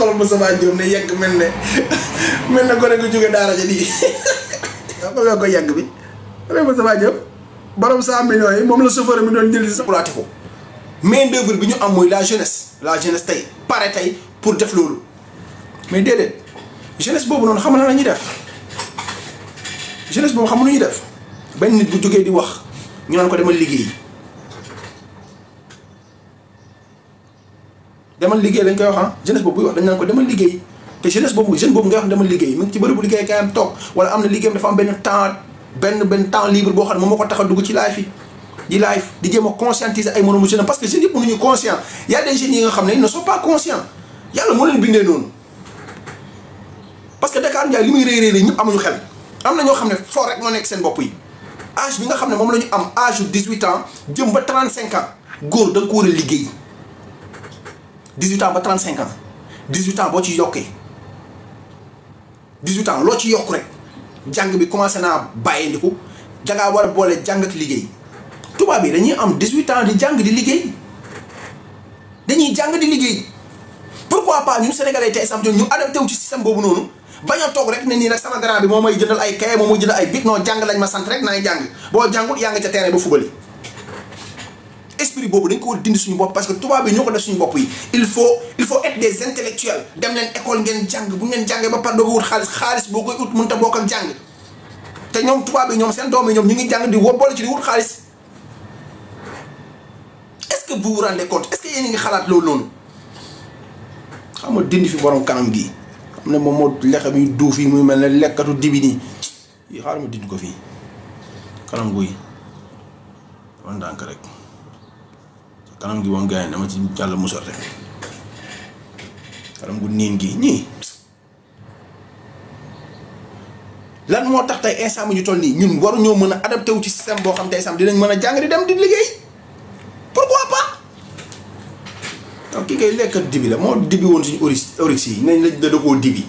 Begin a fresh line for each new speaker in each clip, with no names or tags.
xoolal ma sama Diop ne yegg mel ne gone gu jóge daara ja di xoolal ko yegg bi xoolal ma sama Diop borom 100 millions yi moom la chauffeur mi doon jël si sa platé ko main d'œuvre bi ñu am mooy la jeunesse tey pare tey pour def loolu mais déedéet jeunesse boobu noonu xam na la ñuy def jeunesse boobu xam na ñuy def benn nit bu jógee di wax ñu naan ko demal liggéey lañ koy wax jeunesse boobu buy wax dañ naan ko demal liggéey te jeunesse boobu jeune boobu ngay wax demal liggéey mu ngi ci bërëbu liggéey kaayam toog wala am na liggéeyam dafa am benn temps libre boo xam ne moom moo ko tax a dugg ci live yi di jéem a conscientiser ay moroomu jeunes parce que jeunes yëpp mënuñu conscient y a des jeunes yi nga xam ne ils ne sont pas conscients yàlla moo leen bindee noonu parce que Dakar Ndiaye li muy réy ñëpp amuñu xel am na ñoo xam ne fort rek moo nekk seen bopp yi âge bi nga xam ne moom la ñu am âge yu 18 ans jëm ba 35 ans góor da nga ko war a liggéey 18 ans ba 35 ans 18 ans boo ci yokkee 18 ans loo ci yokk rek jàng bi commencé naa bàyyindiku dangaa war a boole jàng ak liggéey tubaab yi dañuy am 18 ans di jàng di liggéey dañuy jàng di liggéey pourquoi pas ñun sénégalais tey sax ñu adapté wu ci système boobu noonu bañ a toog rek ne nii nag sama grand bi moo may jëndal ay kaye moo may jëndal ay bic non jàng lañ ma sant rek naay jàng boo jàngul yaa nga ca terrain ba fubali esprit boobu dañ ko war dindi suñu bopp parce que tubaab yi ñoo ko def suñu bopp yi il faut être des intellectuels dem leen école ngeen jàng bu ngeen jàngee ba pare doo ko wut xaalis boo koy ut mënut a bokk ak jàng te ñoom tubaab yi ñoom seen doom yi ñoom ñu ngi jàng di boole ci di wut xaalis est-ce que vous vous rendez compte est-ce que yéen a ngi xalaat loolu noonu xam nga dindi fi borom kanam gii xam ne moom moo lexam yu duuf yi muy mel ne lekkatu dibi nii yi xaaral ma dindi ko fii kanam guy wan ndànk rek kanam gi moom gars yi dama ci jàll musal rek kanam gu niin gi ñii lan moo tax tey instant bi ñu toll nii ñun waruñoo mën a adapté wu ci système boo xam tey sam dinañ mën a jàng di dem di liggéey pourquoi pas donc ki ngay lekkat dibi la moo dibi woon suñu orix yi nañ la da koo dibi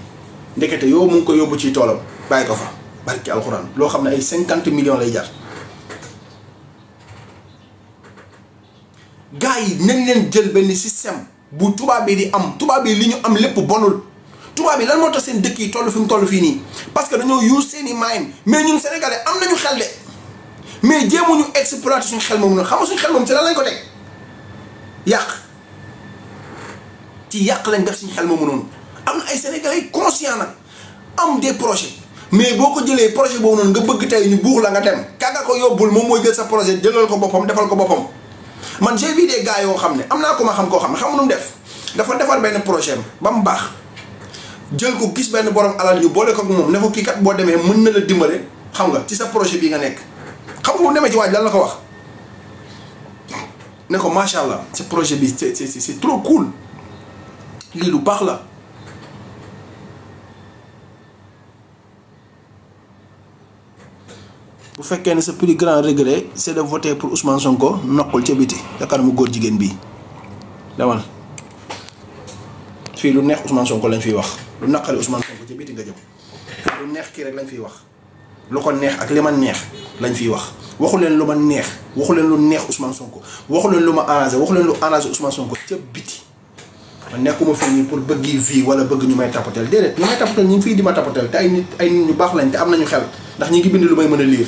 ndekete yow mu ngi ko yóbbu ci toolam bàyyi ko fa barki alxuraan loo xam ne ay 50 millions lay jar gars yi nañ leen jël benn système bu tubaab bi di am tubaab bi li ñu am lépp bonul tubaab bi lan moo tax seen dëkk yi toll fi mu toll fii nii parce que dañoo use seeni moyens mais ñun sénégalais am nañu xel de mais jéemuñu exploiter suñu xel moomu noonu xam nga suñu xel moom ci lan lañ ko teg yàq ci yàq lañ def suñu xel moomu noonu am na ay sénégalais conscient nag am des projets mais boo ko jëlee projet boobu noonu nga bëgg tey ñu buux la nga dem kàgga ko yóbbul moom mooy jël sa projet jëlal ko boppam defal ko boppam man j'ai vu des gars yoo xam ne am naa ko ma xam koo xam ne xam nu mu def dafa defar benn projet ba mu baax jël ko gis benn borom alal ñu boole ko ak moom ne ko kii kat boo demee mën na la dimbale xam nga ci sa projet bii nga nekk xam nga bu demee ci waaj lan la ko wax ne ko macha allah sa projet bi c'est trop cool lii lu baax la bu fekkee ne sa plus grand regret c'est de voter pour Ousmane Sonko noqul ca biti yaakaar mu góor jigéen bii demal fii lu neex Ousmane Sonko lañ fiy wax lu naqari Ousmane Sonko ca biti nga jëm lu neex kii rek lañ fiy wax lu ko neex ak li ma neex lañ fiy wax waxu leen lu ma neex waxu leen lu neex Ousmane Sonko waxu leen lu ma arrangé waxu leen lu arrangé Ousmane Sonko ca biti man nekkuma fii nii pour bëgg vie wala bëgg ñu may tapatel déedéet ñu may tapatel ñu ngi fii di ma tapatel te ay nit ñu baax lañ te am nañu xel ndax ñu ngi bind lu may mën a lire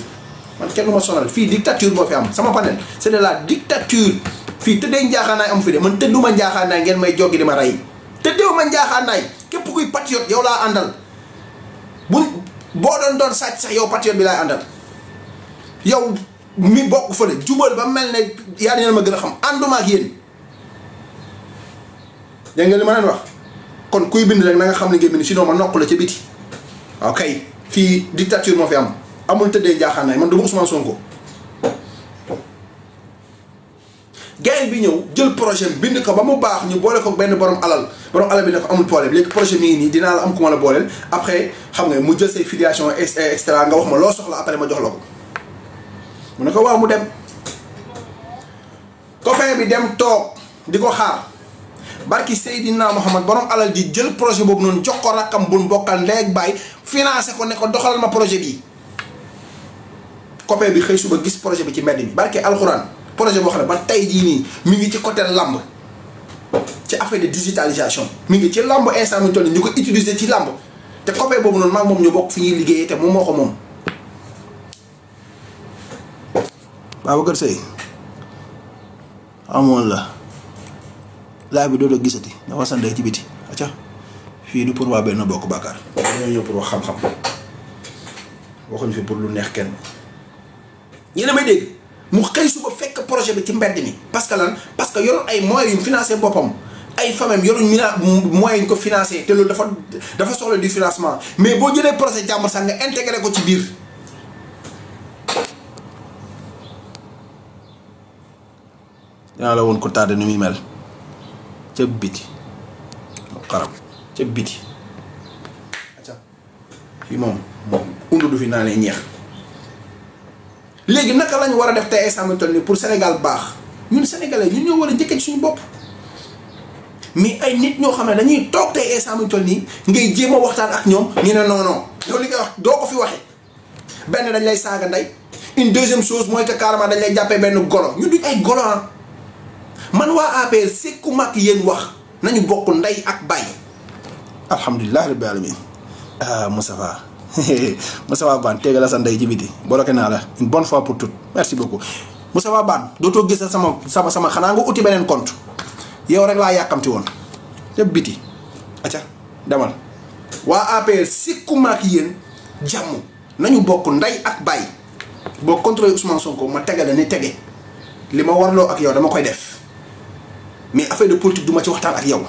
man kenn lu ma sonal fii dictature moo fi am sama panel c'est de la dictature fii tëddee njaaxaanaay am fi de man tëdduma njaaxaanaay ngeen may joggi di ma rey tëddeewu ma njaaxaanaay képp kuy patriote yow laa àndal boo doon sàcc sax yow patriote bi laay àndal yow mi bokk fële jubal ba mel ne yaa ngeen ma gën a xam ànduma ak yéen dégg nga li ma leen wax kon kuy bind rek na nga xam ne ngeen bind sinon ma nokk la ca biti waaw kay fii dictature moo fi am amul tëddee njaaxaanaay man du ma Ousmane Sonko gayen bi ñëw jël projet bind ko ba mu baax ñu boole ko benn borom alal bi ne ko amul problème léegi projet mi ngi nii dinaa la am ku ma la booleel après xam nga mu jël say filiation extra nga wax ma loo soxla après ma jox la ko mu ne ko waaw mu dem copain bi dem toog di ko xaar barki Seydina Mohamed borom alal ji jël projet boobu noonu jox ko rakkam bu mbokkal ndeeg bàyyi financé ko ne ko doxalal ma projet bii copain bi xëy suba gis projet bi ci mbedd bi barki alxuraan projet boo xam ne ba tey jii nii mi ngi ci côté lamb ci affaire de digitalisation mi ngi ci lamb instant mi toll ñu ko utiliser ci lamb te copain boobu noonu maag moom ñu bokk fi ñuy liggéeyee te moom moo ko moom. Babacar Seye amoon la laa bi dootoo gisati nga war sa ndey ci biti acca fii du pour waa benn bokk bàkkaar dañoo ñëw pour wax xam-xam waxuñ fi pour lu neex kenn. yéen a may dégg mu xëy suba fekk projet bi ci mbedd mi parce que lan parce que yorul ay moyens yu financé boppam ay famem yoruñ moyens yu ko financé te loolu dafa soxla du financement mais boo jëlee projet jàmbur sax nga intégré ko ci biir. dinaa la woon ko tardé ni muy mel ca biti xaram ca biti acca fii moom undu du fi naa ne ñeex. léegi naka lañ war a def tey instant bi toll nii pour Sénégal baax ñun sénégalais ñun ñoo war a njëkkee ci suñu bopp mais ay nit ñoo xam ne dañuy toog tey instant bi toll nii ngay jéem a waxtaan ak ñoom ñu ne non non yow li ngay wax doo ko fi waxee benn dañ lay saaga ndey une deuxième chose mooy que carrément dañ lay jàppee benn golo ñun duñ ay golo ah man waa APR sekku mag yéen wax nañu bokk ndey ak baay. alhamdulilah rabbil alamin Moustapha Moustapha Bane tegal la sa ndey ci biti bloqué naa la une bonne fois pour toutes merci beaucoup Moustapha Bane dootoo gis sama xanaa nga uti beneen compte yow rek laa yàkkamti woon te biti acca demal waa APR sikkuma ak yéen jàmm nañu bokk ndey ak baay boo contrôlé Ousmane Sonko ma tegale ni tege li ma warloo ak yow dama koy def mais affaire de politique du ma ci waxtaan ak yow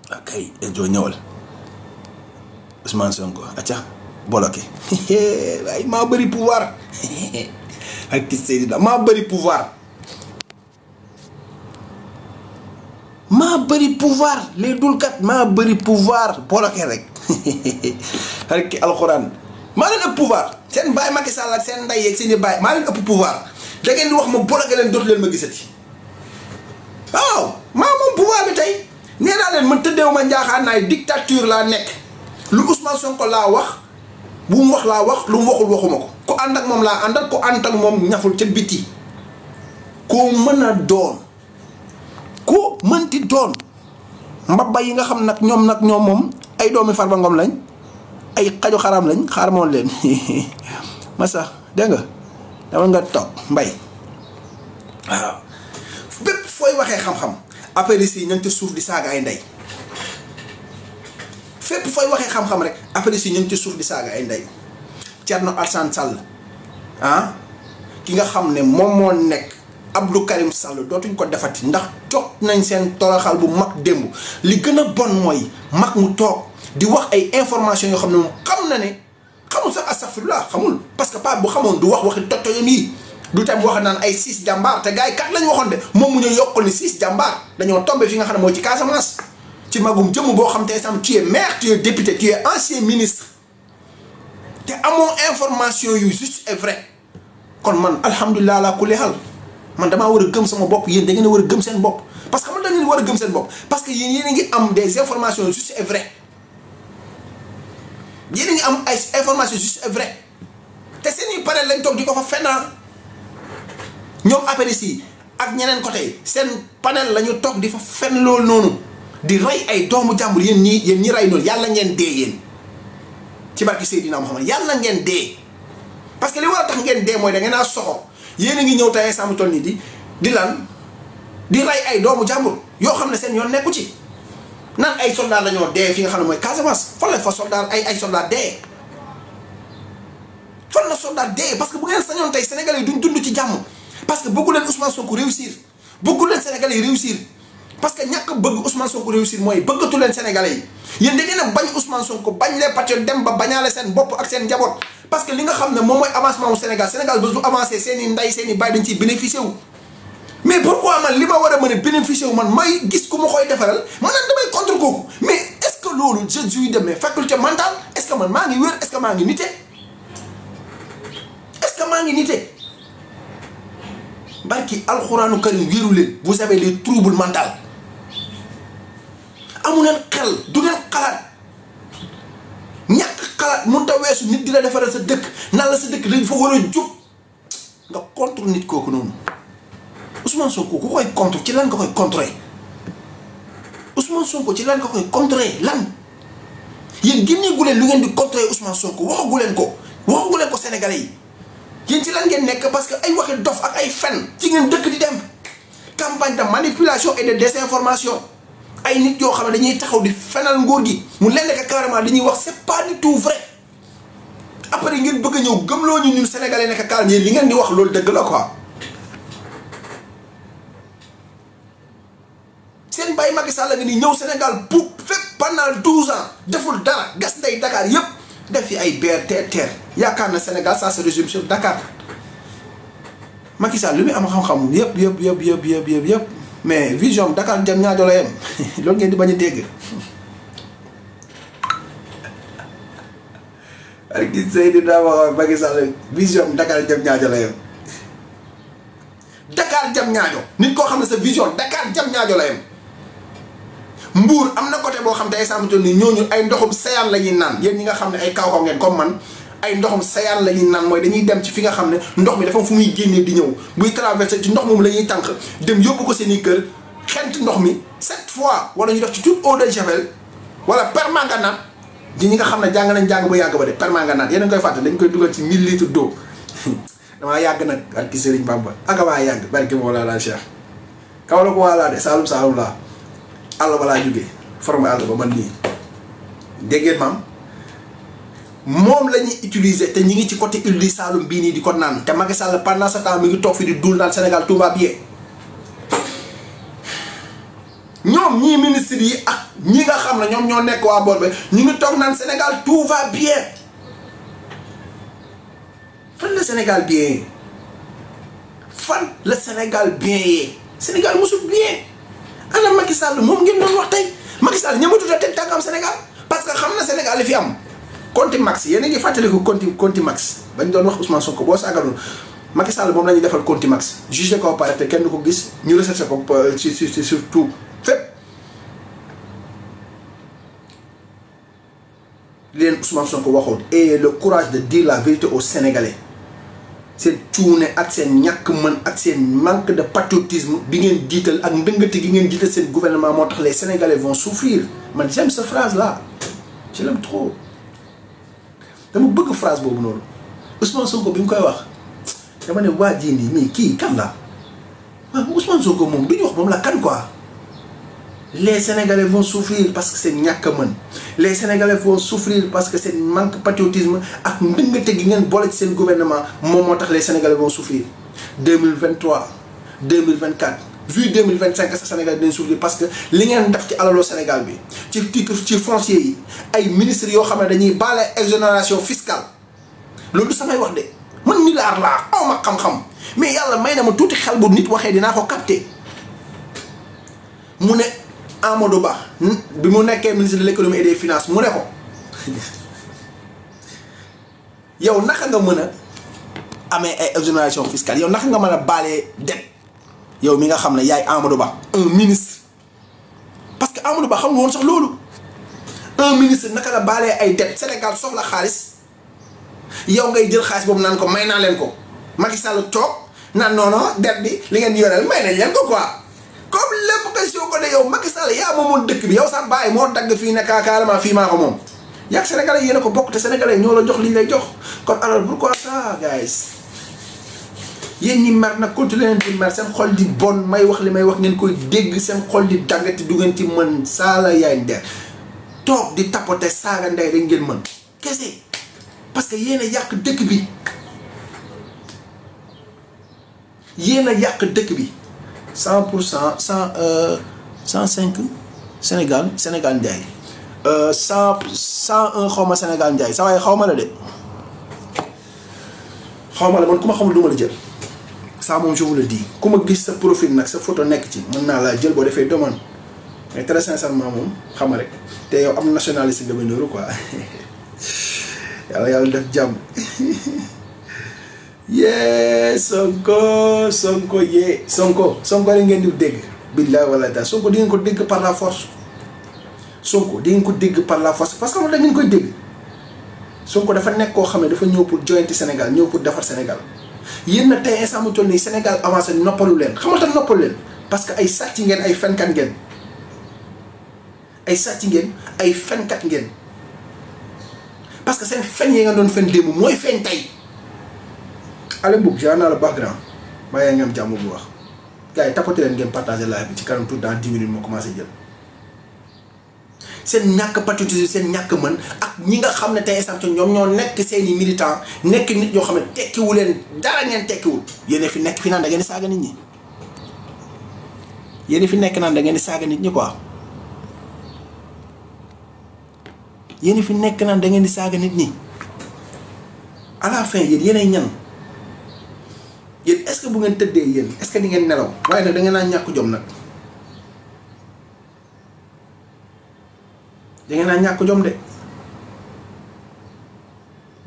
akay Eljo ñëwal Ousmane Sonko acca bloqué waaye maa bëri pouvoir ak ki Seydina maa bëri pouvoir les dulkat maa bëri pouvoir bloqué rek ak ki alxuraan maa leen ëpp pouvoir seen baay Macky Sall ak seen ndey yeeg seen i baay maa leen ëpp pouvoir da ngeen di wax ma bloqué leen dootu leen ma gisati waaw maa moom pouvoir bi tey nee naa leen man tëddeewu ma njaaxaan naay dictature laa nekk lu Ousmane Sonko laa wax bu mu wax laa wax lu mu waxul waxuma ko ku ànd ak moom laa àndal ku ànd ak moom ñaful ca biti koo mën a doon ku mënti doon mbabba yi nga xam nag ñoom moom ay doomi Farba Ngom lañ ay xaju xaram lañ xaar moon leen masa dégg nga dama nga toog mbay waaw bépp fooy waxee xam-xam après si ña ngi ci suuf di saaga ay ndey fépp fooy waxee xam-xam rek après si ñu ngi ci suuf di saaga ay ndey Thierno Alassane Sall ki nga xam ne moom moo nekk Abdou Karim Sall dootuñ ko defati ndax jot nañ seen toroxal bu mag démb li gën a bon mooy mag mu toog di wax ay information yoo xam ne moom xam na ne xamul sax astafirullah xamul parce que pas bu xamoon du wax waxi tottoyam yi du tam wax naan ay 6 jàmbaar te gars yi kat lañ waxoon de moom mu ñu yokkul ni 6 jàmbaar dañoo tombé fi nga xam ne mooy ci Casamance ci magum jëmm boo xam te sam tu es maire tu es député tu es ancien ministre te amoo information yu juste et vrai kon man alhamdulilah la kulli hal man damaa war a gëm sama bopp yéen da ngeen a war a gëm seen bopp parce que man da ngeen war a gëm seen bopp parce que yéen a ngi am des informations juste et vrai yéen a ngi am ay informations juste et vrai te seen i panel lañ toog di ko fa fenn ñoom apéris yi ak ñeneen côté seen panel la ñu toog di fa fenn loolu noonu di rey ay doomu jàmbur yéen ñi rey noonu yàlla ngeen dee yéen ci barki Seydina Muhammad yàlla ngeen dee parce que li war a tax ngeen dee mooy da ngeen a soxor yéen a ngi ñëw tey sama tool nii di lan di rey ay doomu jàmbur yoo xam ne seen yoon nekku ci nan ay soldats la ñoo dee fi nga xam ne mooy Casamance fan la fa soldat ay soldats dee fan la soldat dee parce que bu ngeen sañoon tey Sénégalais yi duñ dund ci jàmm parce que bëggu leen Ousmane Sonko réussir bëggu leen Sénégalais yi réussir parce que ñàkk bëgg Ousmane Sonko réussir mooy bëggatu leen Sénégalais yi yéen da ngeen a bañ Ousmane Sonko bañ les patriotes dem ba bañaale seen bopp ak seen njaboot parce que li nga xam ne moom mooy avancement wu Sénégal ba su avancé seen i ndey seen i baay dañ ciy bénéficié wu mais pourquoi man li ma war a mën a bénéficié wu man may gis ku ma koy defaral man naan damay contre kooku mais est-ce que loolu je jouis de mes facultés mentales est-ce que man maa ngi wér est-ce que maa ngi nite est-ce que maa ngi nite barki alxuraanu karim wéru leen vous avez des troubles mentaux amu leen xel du ngeen xalaat ñàkk xalaat mënut a weesu nit di la defaral sa dëkk nan la sa dëkk dañ fa war a jub nga contre nit kooku noonu Ousmane Sonko ku koy contre ci lan nga koy contrer Ousmane Sonko ci lan nga koy contrer lan yéen génneegu leen lu ngeen di contrer Ousmane Sonko waxagu leen ko Sénégalais yi yéen ci lan ngeen nekk parce que ay waxi dof ak ay fen ci ngeen dëkk di dem campagne de manipulation et de désinformation ay nit yoo xam ne dañuy taxaw di fenal nguur gi mu leen nekk carrément li ñuy wax c'est pas du tout vrai après ngeen bëgg a ñëw gëmloo ñu ñun Sénégalais nekk carrément yéen li ngeen di wax loolu dëgg la quoi. seen bàyyi Macky Sall la nga ni ñëw Sénégal pour fépp pendant 12 ans deful dara gas ndey Dakar yëpp def fi ay BRT TER yaakaar na Sénégal ça se résume sur Dakar Macky Sall lu muy am xam-xam yëpp mais vision Dakar jam ñaajo la yem loolu ngeen di bañ a dégg. ak gis Seydou daa wax Macky Sall vision Dakar jam ñaajo la yem Dakar jam ñaajo nit koo xam ne sa vision Dakar jam ñaajo la yem. Mbuur am na côté boo xam te ay sàmm ni ñooñu ay ndoxum sayaan la ñuy naan yéen ñi nga xam ne ay kaw ngeen comme man ay ndoxum sayaan la ñuy naan mooy dañuy dem ci fi nga xam ne ndox mi dafa fu muy génnee di ñëw buy traversé ci ndox moom la ñuy tànk dem yóbbu ko seen i kër xent ndox mi 7 fois wala ñu def ci toute eau de javel wala permanganate di ñi nga xam ne jàng nañ jàng ba yàgg ba de permanganate yéen a ngi koy fàtte dañ koy dugal ci 1000 litres d'eau damaa yàgg nag ak ki Serigne Bamba ak waa yàgg barke Mawla la Cheikh kaw la ko waalaa de Saalum laa àll ba laa jógee formé àll ba man nii dégg ngeen maam moom la ñuy utiliser te ñi ngi ci côté île du Saloum bii nii di ko naan te Macky Sall pendant ce temps mi ngi toog fi di dul naan Sénégal tout va bien ñoom ñii ministres yi ak ñi nga xam ne ñoom ñoo nekk waa boor ba ñu ngi toog naan Sénégal tout va bien fan la Sénégal bien fan la Sénégal bien yee Sénégal mosul bien. ana Macky Sall moom ngeen doon wax tey Macky Sall ñëmatut a teg tànkam Sénégal parce que xam na Sénégal li fi am Conti Max yéen a ngi fàttaliku Conti Max bañ doon wax Ousmane Sonko boo saagaloon Macky Sall moom la ñuy defal Conti Max jugé ko pare te kenn du ko gis ñu recherché ko surtout fépp li leen Ousmane Sonko waxoon et le courage de dire la vérité aux Sénégalais seen cuune ak seen ñàkk mën ak seen manque de patriotisme bi ngeen jiital ak ndëngate gi ngeen jiital seen gouvernement moo tax les Sénégalais vont souffrir man j'aime cette phrase là je l'aime trop dama bëgg phrase boobu noonu Ousmane Sonko bi mu koy wax dama ne waa jii nii mais kii kan la waaw Ousmane Sonko moom du ñu wax moom la kan quoi les Sénégalais vont souffrir parce que seen ñàkk mën les Sénégalais vont souffrir parce que seen manque patriotisme ak ndëngate gi ngeen boole ci seen gouvernement moom moo tax les Sénégalais vont souffrir 2023 2024 vu 2025 sa Sénégal dinañ souffrir parce que li ngeen def ci alaloo Sénégal bi ci titre ci foncier yi ay ministres yoo xam ne dañuy baale exonération fiscale loolu du samay wax de man ni laar laa aw ma xam-xam mais yàlla may na ma tuuti xel bu nit waxee dinaa ko capter mu ne Amadou Ba bi mu nekkee ministre de l'économie et des finances mu ne ko yow naka nga mën a amee ay exonération fiscale yow naka nga mën a baalee det yow mi nga xam ne yaay Amadou Ba un ministre parce que Amadou Ba xamul woon sax loolu un ministre naka la baalee ay det Sénégal soxla xaalis yow ngay jël xaalis boobu naan ko may naa leen ko Macky Sall toog naan non det bi li ngeen yoreel may nañ leen ko quoi comme lépp question ko de yow Macky Sall yaa moomoon dëkk bi yow sax bàyyi moo dagg fii nekk carrément fii maa ko moom yaa ak Sénégalais yéen a ko bokk te Sénégalais ñoo la jox li ñu lay jox kon alors pourquoi ça guys yéen ñi mer nag continuer leen di mer seen xol di bon may wax li may wax ngeen koy dégg seen xol di daggati du ngeen ci mën saala yaay nder toog di tapoter saaga ndey rek ngeen mën kese parce que yéen a yàq dëkk bi yéen a yàq dëkk bi 100% 105 Sénégal Ndiaye 101 xaw ma Sénégal Ndiaye sa waaye xaw ma la de xaw ma la man ku ma xamul du ma la jël ça moom je vous le dis ku ma gis sa profil nag sa photo nekk ci mën naa laa jël boo defee demande mais très sincèrement moom xam nga rek te yow am nationaliste nga ba quoi yàlla def jàmm yee Sonko yee Sonko la ngeen di dégg billahi wala daal Sonko di ngeen ko dégg par la force Sonko di ngeen ko dégg par la force parce que loolu da ngeen koy dégg Sonko dafa nekk koo xam ne dafa ñëw pour joyanti Sénégal ñëw pour defar Sénégal yéen nag tey instant mu toll nii Sénégal avancé noppalu leen xamal tax noppalu leen parce que ay sàcc ngeen ay fenkat ngeen ay sàcc ngeen ay fenkat ngeen parce que seen fen yi nga doon fen démb mooy feeñ tey. Allez Mboup jaar naa la background maa yaa ngi am jàmm bu wax gars yi tapoté leen ngeen partagé live bi ci kanam tout dans 10 minutes moo commencé jël seen ñàkk patriotisme seen ñàkk mën ak ñi nga xam ne tey instant ñoom ñoo nekk seeni militant nekk nit yoo xam ne tekkiwu leen dara ngeen tekkiwul yéen fi nekk fi naan da ngeen di saaga nit ñi yéen fi nekk naan da ngeen di saaga nit ñi quoi yéen fi nekk naan da ngeen di saaga nit ñi à la fin yéen yéenay ñan yéen est-ce que bu ngeen tëddee yéen est-ce que di ngeen nelaw waaye nag da ngeen naa ñàkk jom nag da ngeen naa ñàkk jom de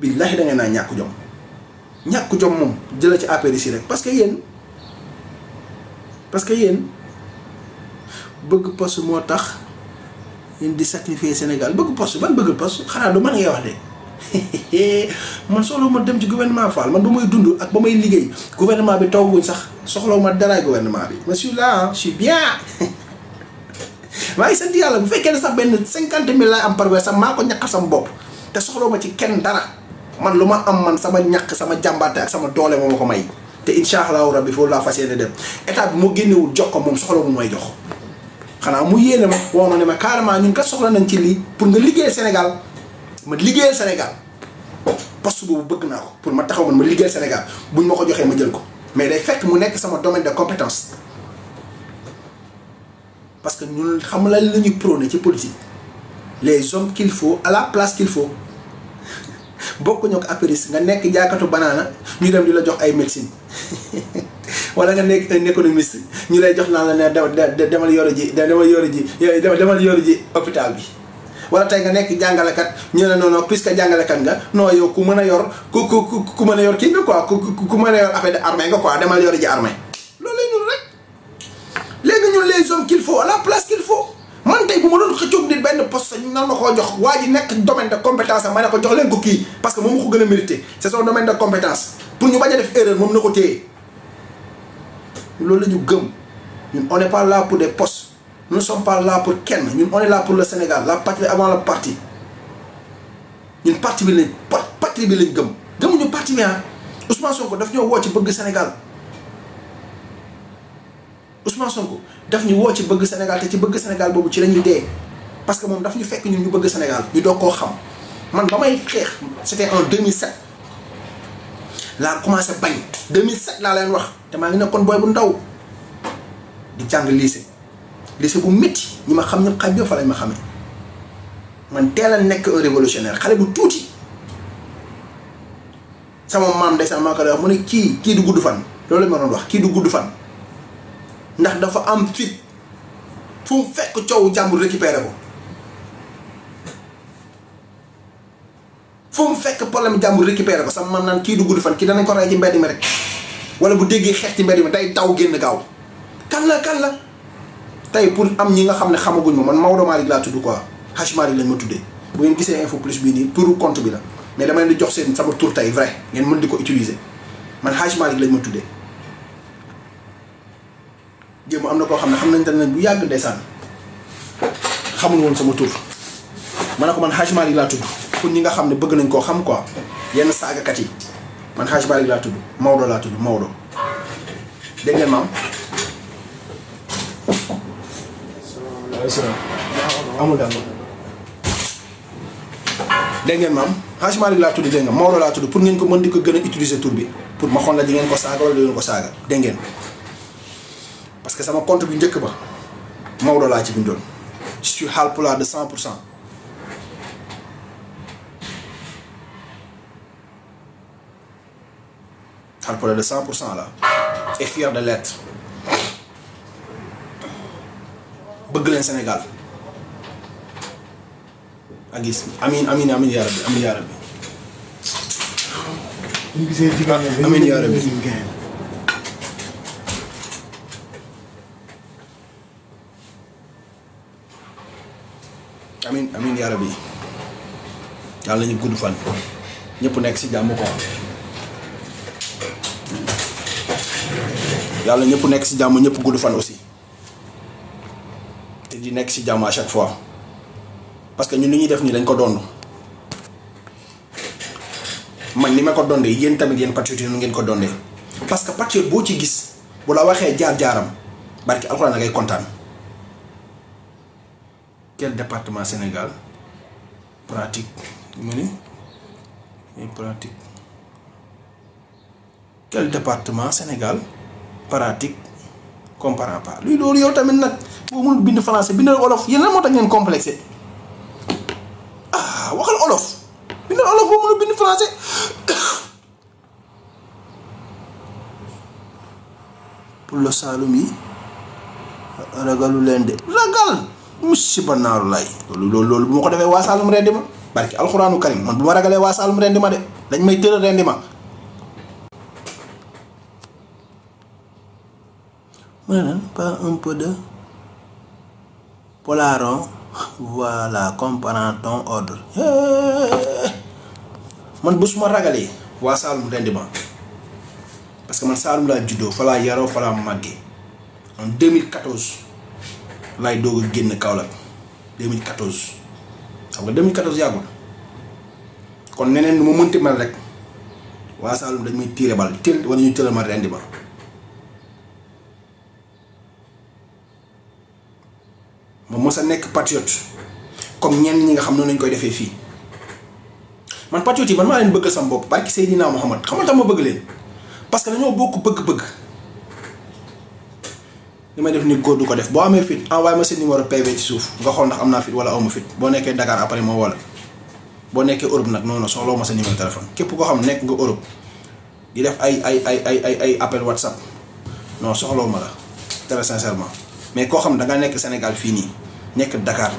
billahi da ngeen naa ñàkk jom moom jëla ci APR si rek parce que yéen bëgg poste moo tax yéen di sacrifier Sénégal bëgg poste ban bëgg poste xanaa du man ngay wax de man soxlawu ma dem ci gouvernement Fall man ba may dund ak ba may liggéey gouvernement bi tooguñ sax soxlawu ma daraay gouvernement bi je suis là je suis bien maa ngi sant yàlla bu fekkee ne sax benn 50 000 laay am par weer sax maa ko ñàkk sama bopp te soxlawu ma ci kenn dara man lu ma am man sama ñàkk sama jàmbaate ak sama doole moo ma ko may te incha allahu rabbi foofu laa fas yéene dem état bi moo génnewul jox ko moom soxla mu may jox xanaa mu yéene ma woo ma ne ma carrément ñun kat soxla nañ ci lii pour nga liggéeyal Sénégal ma liggéeyal Sénégal poste boobu bëgg naa ko pour ma taxaw man ma liggéeyal Sénégal buñ ma ko joxee ma jël ko mais day fekk mu nekk sama domaine de compétence parce que ñun xam la ñuy prôné ci politique les hommes qu'il faut à la place qu'il faut bokkuñu ak apéris nga nekk jaakatu banaana ñu dem di la jox ay médecine wala nga nekk un économiste ñu lay jox naan la ne demal yore ji hôpital bi wala tey nga nekk jàngalekat ñu ne non puisque jàngalekat nga non yow ku mën a yor ku mën a yor kii bi quoi ku mën a yor affaire de armée nga quoi demal yore ji armée loolu lay ñun rek léegi ñun les hommes qu'il faut à la place qu'il faut man tey bu ma doon xëccoog nit benn poste ñu nan ma koo jox waa ji nekk domaine de compétence am ma ne ko jox leen ko kii parce que moom ma ko gën a mérité c'est son domaine de compétence pour ñu bañ a def erreur moom na ko téye loolu la ñu gëm ñun on n'est pas là pour des postes nous ne sommes pas là pour kenn ñun on est là pour le Sénégal la patrie avant le parti ñun parti bi lañ patrie bi lañ gëm gëmuñu parti bi ah Ousmane Sonko daf ñoo woo ci bëgg Sénégal Ousmane Sonko daf ñu woo ci bëgg Sénégal te ci bëgg Sénégal boobu ci la ñuy dee parce que moom daf ñu fekk ñun ñu bëgg Sénégal ñu doog koo xam man ba may xeex c'était en 2007 laa commencé bañ 2007 laa leen wax te maa ngi nekkoon booy bu ndaw di jàng lycée bu métti ñi ma xam ñëpp xaj bi fa lañ ma xamee man teel a nekk un révolutionnaire xale bu tuuti sama maam ndeysaan maa ko lay wax mu ne kii du gudd fan loolu la ma doon wax kii du gudd fan ndax dafa am fit fu mu fekk coowu jàmbur récupéré ko fu mu fekk problème jàmbur récupéré ko sama maam naan kii du gudd fan kii danañ ko rey ci mbedd mi rek wala bu déggee xeex ci mbedd mi day daw génn gaaw kan la tey pour am ñi nga xam ne xamaguñ ma man Maodo Malick laa tudd quoi Hadj Malick lañ ma tuddee bu ngeen gisee info plus bii nii turu compte bi la mais dama leen di jox seen sama tur tey vrai ngeen mën di ko utiliser man Hadj Malick lañ ma tuddee jéem am na koo xam ne xam nañ te ne bu yàgg ndeysaan xamul woon sama tur ma ne ko man Hadj Malick laa tudd pour ñi nga xam ne bëgg nañ koo xam quoi yenn saagakat yi man Hadj Malick laa tudd Maodo laa tudd Maodo dégg ngeen maam. amul daal dégg ngeen maam Hadj Malick laa tudd dégg nga Maodo laa tudd pour ngeen ko mën di ko gën a utiliser tur bi pour ma xool la di ngeen ko saaga wala di ngeen ko saaga dégg ngeen parce que sama compte bi njëkk ba Maodo laa ci bindoon je suis Haalpulaar de 100%. Haalpulaar de 100% là et fier de l'être bëgg leen Sénégal ak gis amiin yaa rabbi amiin yaa rabbi amiin yaa rabbi amiin yaa rabbi yàlla nañu gudd fan ñëpp nekk ci jàmm ko yàlla ñëpp nekk si jàmm ñëpp gudd fan aussi te di nekk si jàmm à chaque fois parce que ñun li ñuy def nii dañ ko doon man ni ma ko dondee yéen tamit yéen patriote yi nu ngeen ko dondee parce que patriote boo ci gis bu la waxee jaar-jaaram barki alxuraan da ngay kontaan. Quel département Sénégal pratique mu ni pratique quel département Sénégal pratique comprend pas luy loolu yow tamit nag boo mënul bind français bindal olof yéen lan moo tax ngeen complexé waxal olof bindal olof boo mënul bind français pour le Saloum yi ragalu leen de ragal musiba naaru lay loolu bu ma ko defee waa Saloum rendi ma barki alxuraanu karim man bu ma ragalee waa Saloum rendi ma de dañ may tëral rendi ma mu ne nan pas un peu de polaron voilà comprend ton ordre man bu suma ragalee waa Saloum rendi ma parce que man Saloum laa juddoo fa laa yaroo fa laa màggee en 2014 laay doog a génn Kaolack 2014 xam nga 2014 yàggul kon neneen nu ma mënti mel rek waa Saloum dañ may tiire bal teel wala ñu tëral ma rendi ma ma mës a nekk patriote comme ñenn ñi nga xam noonu lañ koy defee fii man patriote yi man maa leen bëgg sama bopp barki Seydina Mohamed xam nga tax ma bëgg leen parce que dañoo bokk bëgg-bëgg li may def ni góor du ko def boo amee fit envoyé ma seen numéro PV ci suuf nga xool ndax am naa fit wala aw ma fit boo nekkee Dakar après moo wala boo nekkee Europe nag non non soxloo ma sa numéro téléphone képp koo xam nekk nga Europe di def ay appel WhatsApp non soxloo ma la très sincèrement mais koo xam da nga nekk Sénégal fii nii nekk Dakar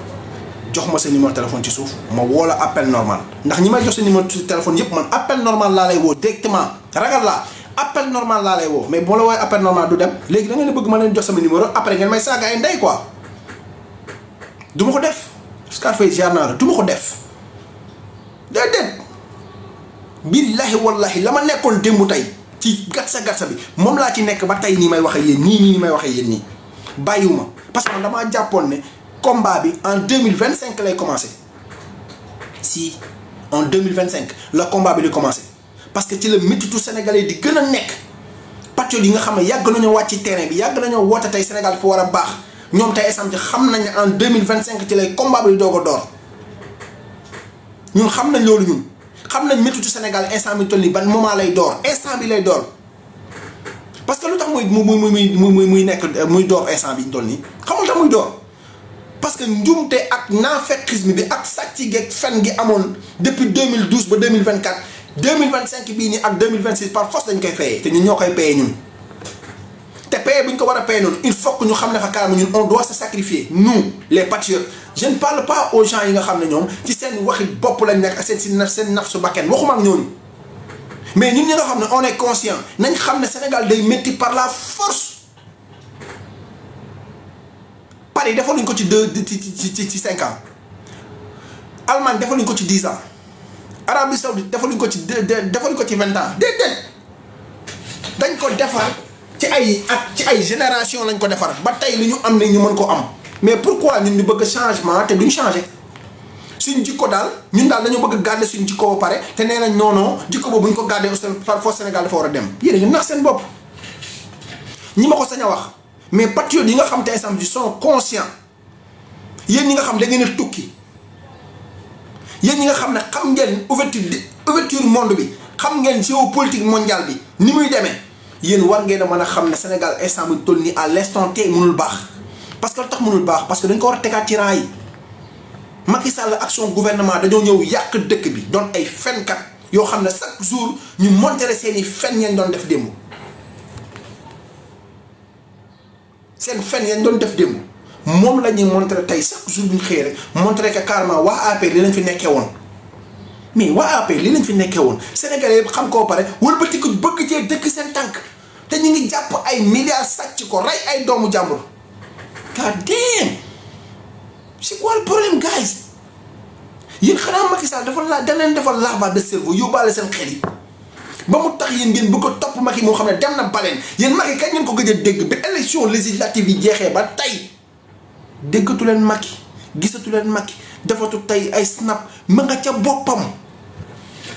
jox ma sa numéro téléphone ci suuf ma woo la appel normal ndax ñi may jox sa numéro téléphone yëpp man appel normal laa lay woo directement ragal laa appel normal laa lay woo mais boo la woowee appel normal du dem léegi da ngeen bëgg ma leen jox sama numéro après ngeen may saaga ay ndey quoi du ma ko def Scarface jaar naa la du ma ko def déedéet billahi wallahi la ma nekkoon démb tey ci gatsa bi moom laa ci nekk ba tey nii may wax ak yéen nii may wax ak yéen nii bàyyiwuma parce que man damaa jàppoon ne combat bi en 2025 lay commencé si en 2025 la combat bi di commencé parce que ci la méttitu sénégalais di gën a nekk patriote yi nga xam ne yàgg nañoo wàcc ci terrain bi yàgg nañoo woote tey Sénégal fa war a baax ñoom tey exemple xam nañ ne en 2025 ci lay combat bi di doog a door ñun xam nañ loolu ñun xam nañ méttitu Sénégal instant bi toll nii ban moment lay door instant bi lay door parce que lu tax muy nekk muy door instant bi ñu toll nii xamul tax muy door parce que njumte ak naafeqisme bi ak sàcc geeg fen gi amoon depuis 2012 ba 2024 2025 bii nii ak 2026 par force dañ koy payé te ñun ñoo koy payé ñun te payé bu ñu ko war a payé noonu il faut que ñu xam ne fa carrément ñun on doit se sacrifier nous les patriotes je ne parle pas aux gens yi nga xam ne ñoom ci seen waxi bopp lañ nekk ak seen naf su bakken waxuma ak ñooñu mais ñun ñi nga xam ne on est conscient nañ xam ne Sénégal day métti par la force. Paris defaluñ ko ci ci 5 ans Allemagne defaluñ ko ci 10 ans Arabie Saoudite defaluñ ko ci 20 ans déedéet dañ ko defar ci ay génération lañ ko defar ba tey li ñu am ne ñu mën ko am mais pourquoi ñun ñu bëgg changement te duñ changer suñ jikko daal ñun daal dañoo bëgg garder suñ jikko ba pare te nee nañ non jikko boobu bu ñu ko garder par force Sénégal dafa war a dem yéen ñu nax seen bopp ñi ma ko sañ a wax. mais patriotes yi nga xam te ensemble sont conscients yéen ñi nga xam da ngeen a tukki yéen ñi nga xam ne xam ngeen ouverture monde bi xam ngeen géopolitique mondiale bi ni muy demee yéen war ngeen a mën a xam ne Sénégal instant bi toll nii à l'instant T mënul baax parce que lu tax mënul baax parce que dañ ko war a tegaat ci raay yi Macky Sall ak son gouvernement dañoo ñëw yàq dëkk bi doon ay fenkat yoo xam ne chaque jour ñu montere seeni fen ngeen doon def démb. seen fen yañ doon def démb moom la ñuy montré tey chaque jour bu ñu xëyee rek montré que carrément waa APR li lañ fi nekkee woon mais waa APR li lañ fi nekkee woon Sénégalais yëpp xam koo pare wëlbati ko bëgg cee dëkk seen tànk te ñu ngi jàpp ay milliards sàcc ko rey ay doomu jàmbur. God damn c'est quoi le problème guys yéen xanaa Macky Sall dafa da leen defal lavage de cerveau yóbbaale seen xel yi ba mu tax yéen ngeen bëgg a topp Macky moo xam ne dem na baleen yéen Macky kañ ngeen ko gëj a dégg ba élection législative yi jeexee ba tey déggatu leen Macky gisatu leen Macky defatu tey ay snap ma nga ca boppam.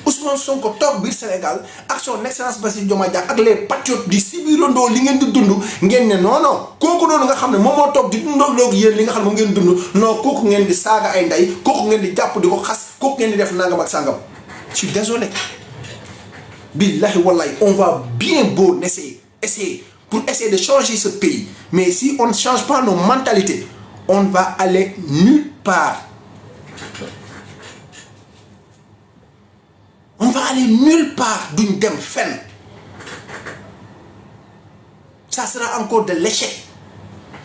Ousmane Sonko toog biir Sénégal ak son excellence Bassirou Diomaye Diakhar ak les patriotes di sibirandoo li ngeen di dund ngeen ne non non kooku noonu nga xam ne moom moo toog di dundoo loog yéen li nga xam ne moom ngeen dund non kooku ngeen di saaga ay ndey kooku ngeen di jàpp di ko xas kooku ngeen di def nangam ak sangam. Je suis désolé billahi wallahi on va bien beau essayer pour essayer de changer ce pays mais si on ne change pas nos mentalités on va aller nulle part. On va aller nulle part duñ dem fenn ça sera encore de l'échec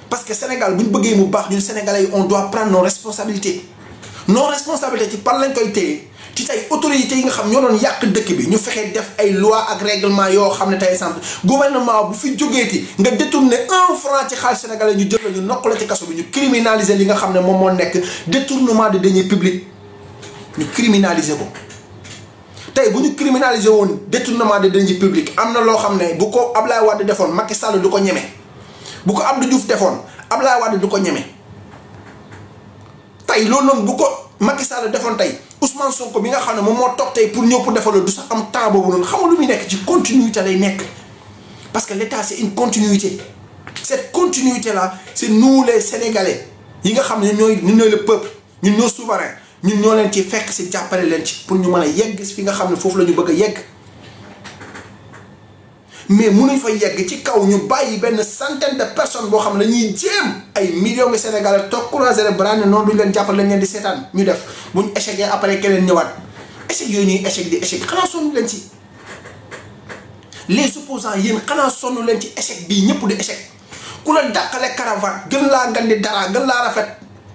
parce que Sénégal bu ñu bëggee mu baax ñun Sénégalais yi on doit prendre nos responsabilités ci par lañ koy téye ci tey autorités yi nga xam ñoo doon yàq dëkk bi ñu fexee def ay loi ak règlement yoo xam ne tey exemple gouvernement bu fi jógeeti nga détourné 1 franc ci xaalis sénégalais ñu jël la ñu nokk la ci kaso bi ñu criminaliser li nga xam ne moom moo nekk détournement de deniers publics ñu criminaliser ko. tey bu ñu criminaliser woon détournement de deniers publics am na loo xam ne bu ko Ablaye Wade defoon Macky Sall du ko ñeme bu ko Abdou Diouf defoon Ablaye Wade du ko ñeme tey loolu noonu bu ko Macky Sall defoon tey Ousmane Sonko bi nga xam ne moom moo toog tey pour ñëw pour defal du sax am temps boobu noonu xam nga lu muy nekk ci continuité lay nekk parce que l'État c'est une continuité cette continuité là c'est nous les Sénégalais yi nga xam ne ñun ñooy le peuple ñun ñoo souverain. ñun ñoo leen ci fekk si jàppale leen ci pour ñu mën a yegg fi nga xam ne foofu la ñu bëgg a yegg mais mënuñ fa yegg ci kaw ñu bàyyi benn centaine de personnes boo xam ne dañuy jéem ay millions de Sénégalais toog croiser les bras ne noonu duñ leen jàppale lañ leen di seetaan ñu def bu ñu échecgee après keneen ñëwaat échec yooyu ñuy échec di échec xanaa sonn leen ci les opposants yéen xanaa sonn leen ci échec bii ñëpp di échec ku la dàqale cravate gën laa ngandi dara gën laa rafet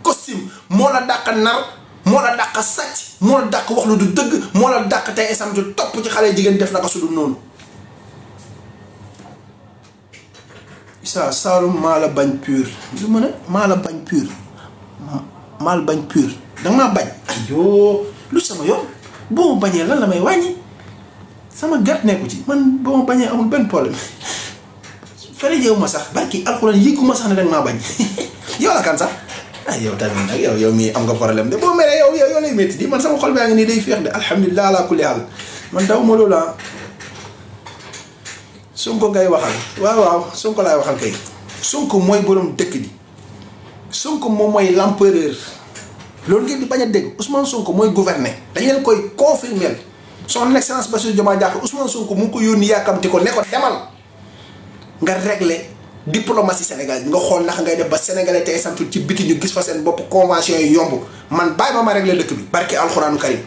costume moo la dàq nar. moo la dàq sàcc moo la dàq wax lu du dëgg moo la dàq tey esam topp ci xale jigéen def naka su dul noonu Issa Saloum maa la bañ pur lu mën a maa la bañ pur maa la bañ pur danga maa bañ ayoo lu sama yoon boo ma bañee lan la may wàññi sama gàtt nekku ci man boo ma bañee amul benn problème fere jeewu ma sax barki alxuraan yëggu ma sax ne danga maa bañ yow la kan sax ah yow tamit nag yow mii am nga problème de boo meree yow lay métti di man sama xol baa ngi nii day féex de alhamdulilah ala kulli haal man daw ma loolu Sonko ngay waxal waaw Sonko laay waxal kay Sonko mooy borom dëkk bi Sonko moom mooy l'empereur loolu ngeen di bañ a dégg Ousmane Sonko mooy gouverner dañ leen koy confirmer son excellence Bassirou Diomaye Diakhar Ousmane Sonko mu ngi ko yónni yàkkamti ko ne ko demal nga régler diplomatie Sénégal nga xool ndax ngay def ba sénégalais tey santul ci biti ñu gis fa seen bopp convention yi yomb man bàyyi ma régler dëkk bi barke alxuraanu karim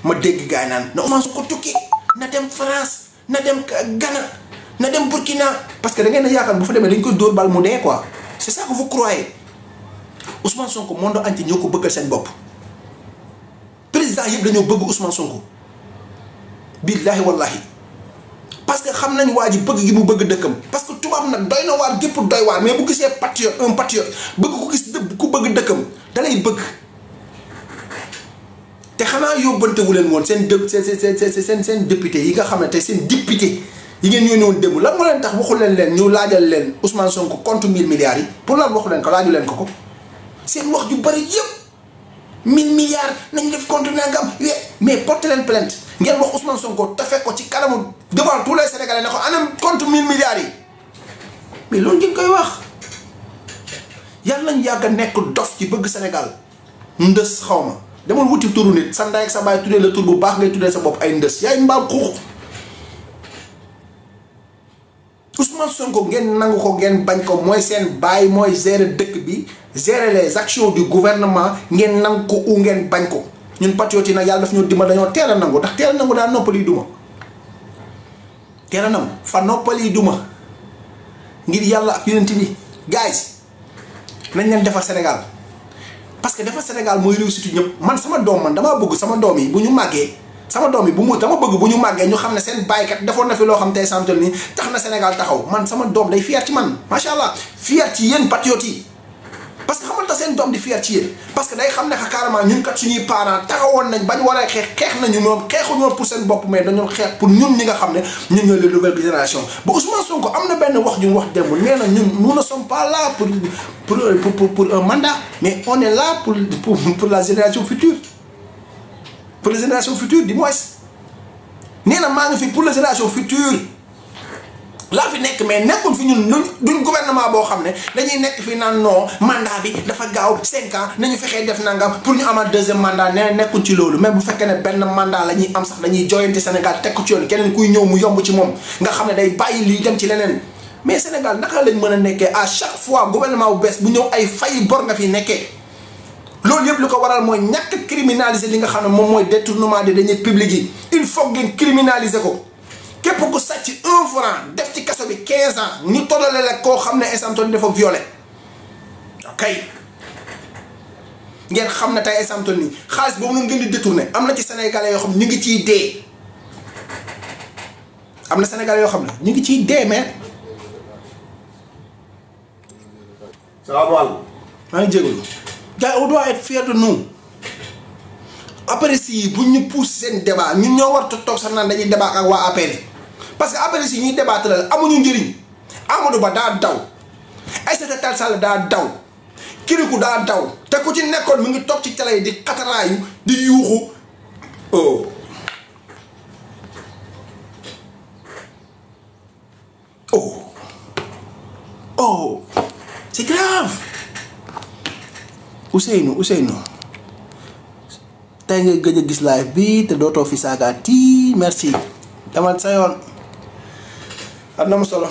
ma dégg gars yi naan na Ousmane Sonko tukki na dem France na dem Ghana na dem Burkina parce que da ngeen a yaakaar bu fa demee dañ koy dóor bal mu dee quoi c'est ça que vous croyez Ousmane Sonko monde entier ñoo ko bëggal seen bopp président yëpp dañoo bëgg Ousmane Sonko billahi wallahi parce que xam nañ waa ji bëgg gi mu bëgg dëkkam parce que tubaab nag doy na waar gépp doy waar mais bu gisee patriote un patriote bëgg ku gis ku bëgg dëkkam dalay bëgg te xanaa yóbbantewu leen woon seen député yi nga xam ne te seen député yi ngeen yónnee woon démb lan moo leen tax waxu leen ñu laajal leen Ousmane Sonko compte 1000 milliards yi pour lan waxu leen ko laaju leen ko seen wax ju bari yëpp 1000 milliards nañ def compte nangam mais porte leen plainte ngeen wax Ousmane Sonko te fekk ko ci kanamu devant tous les Sénégalais ne ko anam compte 1000 milliards yi mais loolu ngeen koy wax yàlla nañ yàgg a nekk dof ci bëgg Sénégal ndës xaw ma demal wuti turu nit sa ndey ak sa baay tuddee la tur bu baax ngay tuddee sa bopp ay ndës yaay mbaam xuux Ousmane Sonko ngeen nangu ko ngeen bañ ko mooy seen baay mooy gérer dëkk bi gérer les actions du gouvernement ngeen nangu ko u ngeen bañ ko ñun patriotes yi nag yàlla daf ñoo dimbal dañoo teel a nangu ndax teel a nangu daa noppali duma teel a nangu fa noppali duma ngir yàlla ak yonent bi guys nañ leen defar Sénégal parce que defar Sénégal mooy réussite ñëpp man sama doom man damaa bëgg sama doom yi bu ñu màggee sama doom yi dama bëgg bu ñu màggee ñu xam ne seen baykat defoon na fi loo xam tey samtel nii tax na Sénégal taxaw man sama doom day fier ci man macha allah fier ci yéen patriotes yi parce que xamante seen doom di fier ci yéen parce que day xam ne carrément ñun kat suñuy parents taxawoon nañ bañ war a xeex nañu moom xeexuñu woon pour seen bopp mais dañoo xeex pour ñun ñi nga xam ne ñun ñooy les nouvelles générations ba Ousmane Sonko am na benn wax ju mu wax démb nee na ñun nous ne sommes pas là pour un mandat mais on est là pour la génération future pour les générations futures du moins nee na maa ngi fi pour la génération future laa fi nekk mais nekkul fi ñun duñ gouvernement boo xam ne dañuy nekk fi naan non mandat bi dafa gaaw 5 ans nañu fexee def nangam pour ñu amaat deuxième mandat nee nekkul ci loolu même bu fekkee ne benn mandat la ñuy am sax dañuy joyante Sénégal teg ko ci yoon keneen kuy ñëw mu yomb ci moom nga xam ne day bàyyi lii dem ci leneen mais Sénégal naka lañ mën a nekkee à chaque fois gouvernement bu bees bu ñëw ay fay bor nga fi nekkee loolu yëpp lu ko waral mooy ñàkk criminaliser li nga xam ne moom mooy détournement des deniers publics yi il faut ngeen criminaliser ko. képp ku sàcc 1 franc def ci kaso bi 15 ans ñu tollale la koo xam ne Esamtoni dafa violé ok ngeen xam ne tey Esamtoni xaalis boobu noonu ngeen di détourné am na ci sénégalais yoo xam ne ñu ngi ciy dee am na sénégalais yoo xam ne ñu ngi ciy dee mais.
salaamaaleykum.
maa ngi jégalu. gars on doit être fier de nous. après si bu ñu pousse seen débat ñun ñoo war a toog sax naan dañuy débat ak waa APR parce que après si ñuy débattre la amuñu njëriñ Amadou Ba daa daw Aïssata Tall Sall daa daw Kirikou daa daw te ku ci nekkoon mu ngi toog ci télé yi di xataraayu di yuuxu oh oh oh c'est grave Ousseynou tey nga gëj a gis live bi te dootoo fi saagaati merci demal sa yoon am na mu solo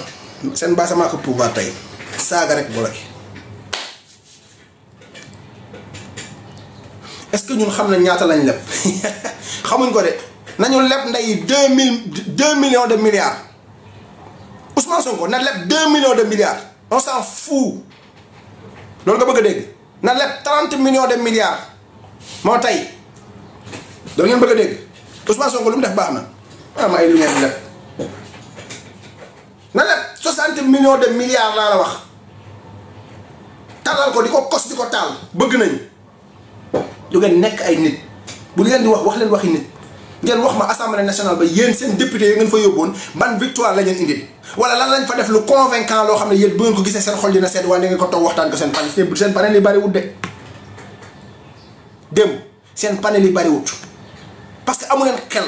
seen baasa maa ko pouvoir tey saaga rek bloqué est-ce que ñun xam nañ ñaata lañ leb xamuñ ko de nañu leb nday 2 millions de milliards Ousmane Sonko na leb 2 millions de milliards on s'en fout loolu nga bëgg a dégg na leb 30 millions de milliards moo tey doo ngeen bëgg a dégg Ousmane Sonko lu mu def baax na am ay lu ngeen leb na leb 60 millions de milliards laa la wax talal ko di ko kos di ko taal bëgg nañ du ngeen nekk ay nit bu leen di wax leen waxi nit ngeen wax ma assemblée nationale ba yéen seen député yi ngeen fa yóbboon ban victoire la ngeen indil wala lan lañ fa def lu convaincant loo xam ne yéen bu ngeen ko gisee seen xol dina seet waaye da ngeen ko toog waxtaan ko seen panel yi bari wut de démb seen panel yi bari wut parce que amu leen xel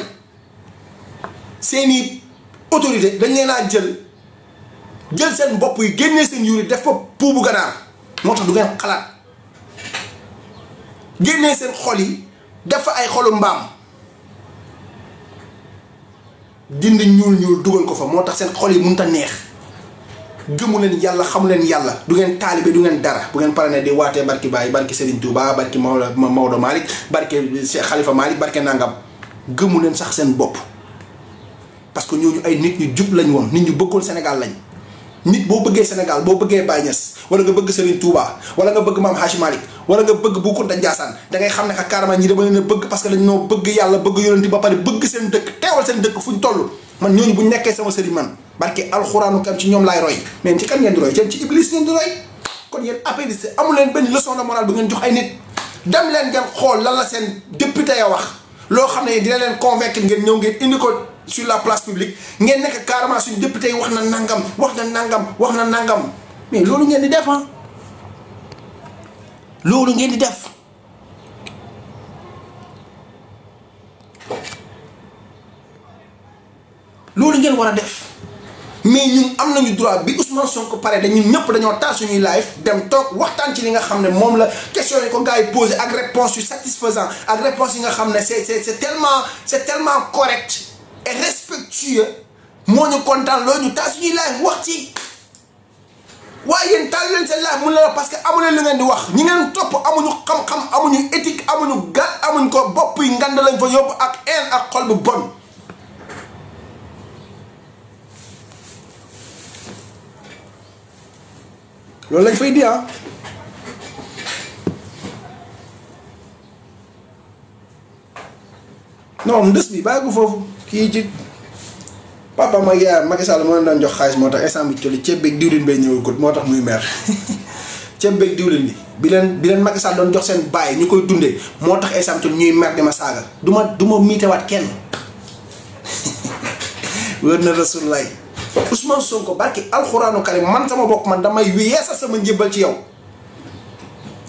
seeni autorité dañ leen a jël seen bopp yi génnee seen yuuri def fa puubu ganaar moo tax du ngeen xalaat génnee seen xol yi def fa ay xolu mbaam dindi ñuul dugal ko fa moo tax seen xol yi mënut a neex gëmu leen yàlla xamu leen yàlla du ngeen taalibe du ngeen dara bu ngeen pare ne di waatee barki Baye barki Serigne Touba barki Maodo Malick barki Cheikh Khalifa Malick barki Nangam gëmu leen sax seen bopp parce que ñooñu ay nit ñu jub lañ woon nit ñu bëggoon Sénégal lañ nit boo bëggee Sénégal boo bëggee Baye Niass wala nga bëgg Serigne Touba wala nga bëgg Mame Hadji Malick wala nga bëgg Bou Kounta Ndiassane da ngay xam ne que carrément ñi dama leen a bëgg parce que dañ noo bëgg yàlla bëgg yonent ba pare bëgg seen dëkk teewal seen dëkk fu ñu toll man ñooñu bu ñu nekkee sama sëriñ man barke alxuraanu kam ci ñoom laay roy mais ci kan ngeen di roy ci iblis ngeen di roy kon yéen apériste amu leen benn leçon de morale bu ngeen jox ay nit dem leen ngeen xool lan la seen député ya wax loo xam ne dina leen convaincre ngeen ñëw ngeen indi ko sur la place publique ngeen nekk carrément suñu député yi wax na nangam mais loolu ngeen di def ah loolu ngeen di def loolu ngeen war a def mais ñun am nañu droit bi Ousmane Sonko pare dañu ñëpp dañoo taal suñuy live dem toog waxtaan ci li nga xam ne moom la question yi ko gars yi posé ak réponse yu satisfaisant ak réponse yi nga xam ne c'est tellement correct et respectueux moo ñu kontaan loolu ñu taal suñuy live wax ci waaye yéen taal leen seen live mun la parce que amu leen lu ngeen di wax ñi ngeen topp amuñu xam-xam amuñu éthique amuñu gàtt amuñ ko bopp yi ngand lañ fa yóbbu ak haine ak xol bu bon loolu lañ fay di ah non ndës bi bàyyi ko foofu kii ci papa ma yaay Macky Sall moo leen daan jox xaalis moo tax instant bi ci ceeb beeg diwlin bay ñëwul ko moo tax muy mer ceeb beeg diwlin bi leen Macky Sall doon jox seen baay ñu koy dundee moo tax ay samtam ñuy mer di ma saaga du ma miitewaat kenn wër na Rasulullah Ousmane Sonko barki alxuraanu karim man sama bokk man damay yeesa sama njëbbal ci yow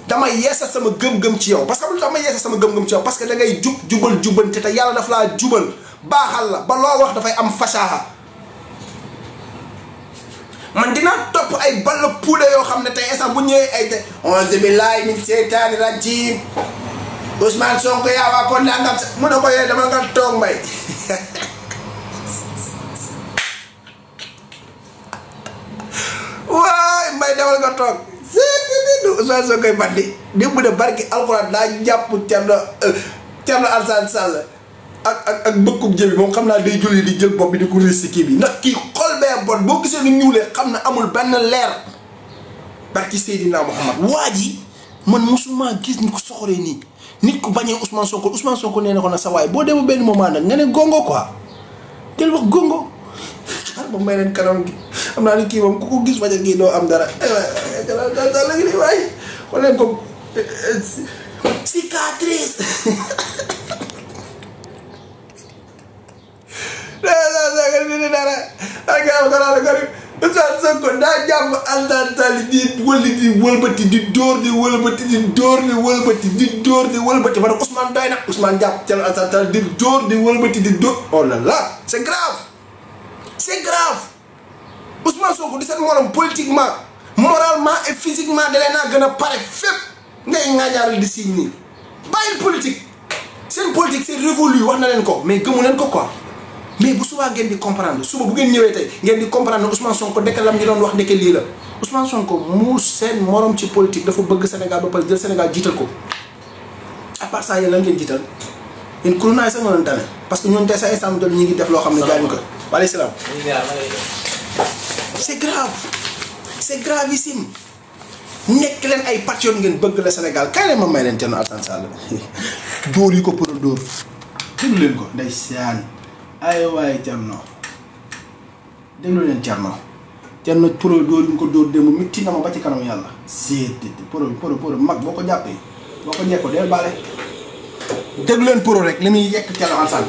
damay yeesa sama gëm-gëm ci yow parce que lu tax ma yeesa sama gëm-gëm ci yow parce que da ngay jubal jubbante te yàlla daf laa jubal baaxal la ba loo wax dafay am fasaha man dinaa topp ay balla puude yoo xam ne tey instant bu ñëwee ay te onze billahi min seytaani rajim Ousmane Sonko yaa waa kon nangam sa mu ne ko yee dama nga toog mbay waay mbay demal nga toog Ousmane Sonko koy bandi démb de barki alxuraan daa jàpp Thierno Alassane Sall ak bëkkub jëbi moom xam naa day julli di jël bopp bi di ko riis si kii bi ndax kii xol bee bon boo gisee ni ñuulee xam ne amul benn leer barki Seydina Muhammad waa ji man mosuma gis ni ko soxoree nii nit ku bañee Ousmane Sonko nee na ko nag sa waay boo demee benn moment nag nga ne gongo quoi del wax gongo xar ba may leen kanam gi xam naa ni kii moom ku ko gis fajar gi doo am dara la ngi waaye xool leen ko cicatrice dara Ousmane Sonko daa jàpp antantali di wëlbati di dóor di wëlbati di dóor di wëlbati di dóor di wëlbati ma ne Ousmane doy na Ousmane jàpp Thierno Alassane Sall di dóor di wëlbati di dóor oh là là c'est grave Ousmane Sonko di seen morom politiquement moralement et physiquement da leen naa gën a pare fépp ngay ŋaañaaral di signe nii bàyyil politique seen politique c'est révolu wax na leen ko mais gëmu leen ko quoi mais bu subaa ngeen di comprendre suba bu ngeen ñëwee tey ngeen di comprendre Ousmane Sonko ndeke lam ñu doon wax ndeke lii la Ousmane Sonko mu seen morom ci politique dafa bëgg Sénégal ba pare jël Sénégal jiital ko à part ça yéen lan ngeen jiital yéen kuréel sax nga doon tane parce que ñooñu tey sa instant ñu ngi def loo xam ne gaañu ko. waaleykum salaam. c'est gravissime nekk leen ay patriotes ngeen bëgg la Sénégal kaay leen ma may leen Thierno Alassane Sall dóor yi ko pour dóor déglu leen ko ndeysaan ay waaye Thierno déglu leen Thierno pour dóor yi nga ko dóor démb mitti na ma ba ci kanam yàlla seet pour mag boo ko jàppee boo ko ñekko del baale déglu leen pour rek li muy yekk Thierno Alassane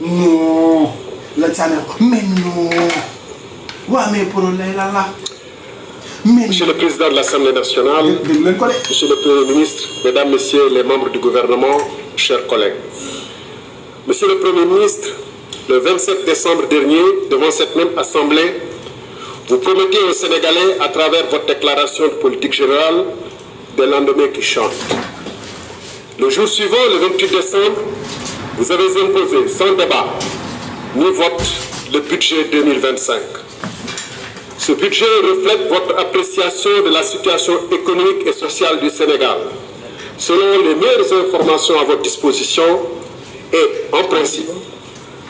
non lañ sànni mais non waa mais pour lay la
Monsieur le Président de l'Assemblée nationale, Monsieur le Premier ministre, Mesdames, Messieurs les membres du gouvernement, chers collègues. Monsieur le Premier ministre, le 27 décembre dernier, devant cette même Assemblée, vous promettez aux Sénégalais, à travers votre déclaration de politique générale, des lendemains qui chantent. Le jour suivant, le 28 décembre, vous avez imposé sans débat ni vote le budget 2025. Ce budget reflète votre appréciation de la situation économique et sociale du Sénégal, selon les meilleures informations à votre disposition et, en principe,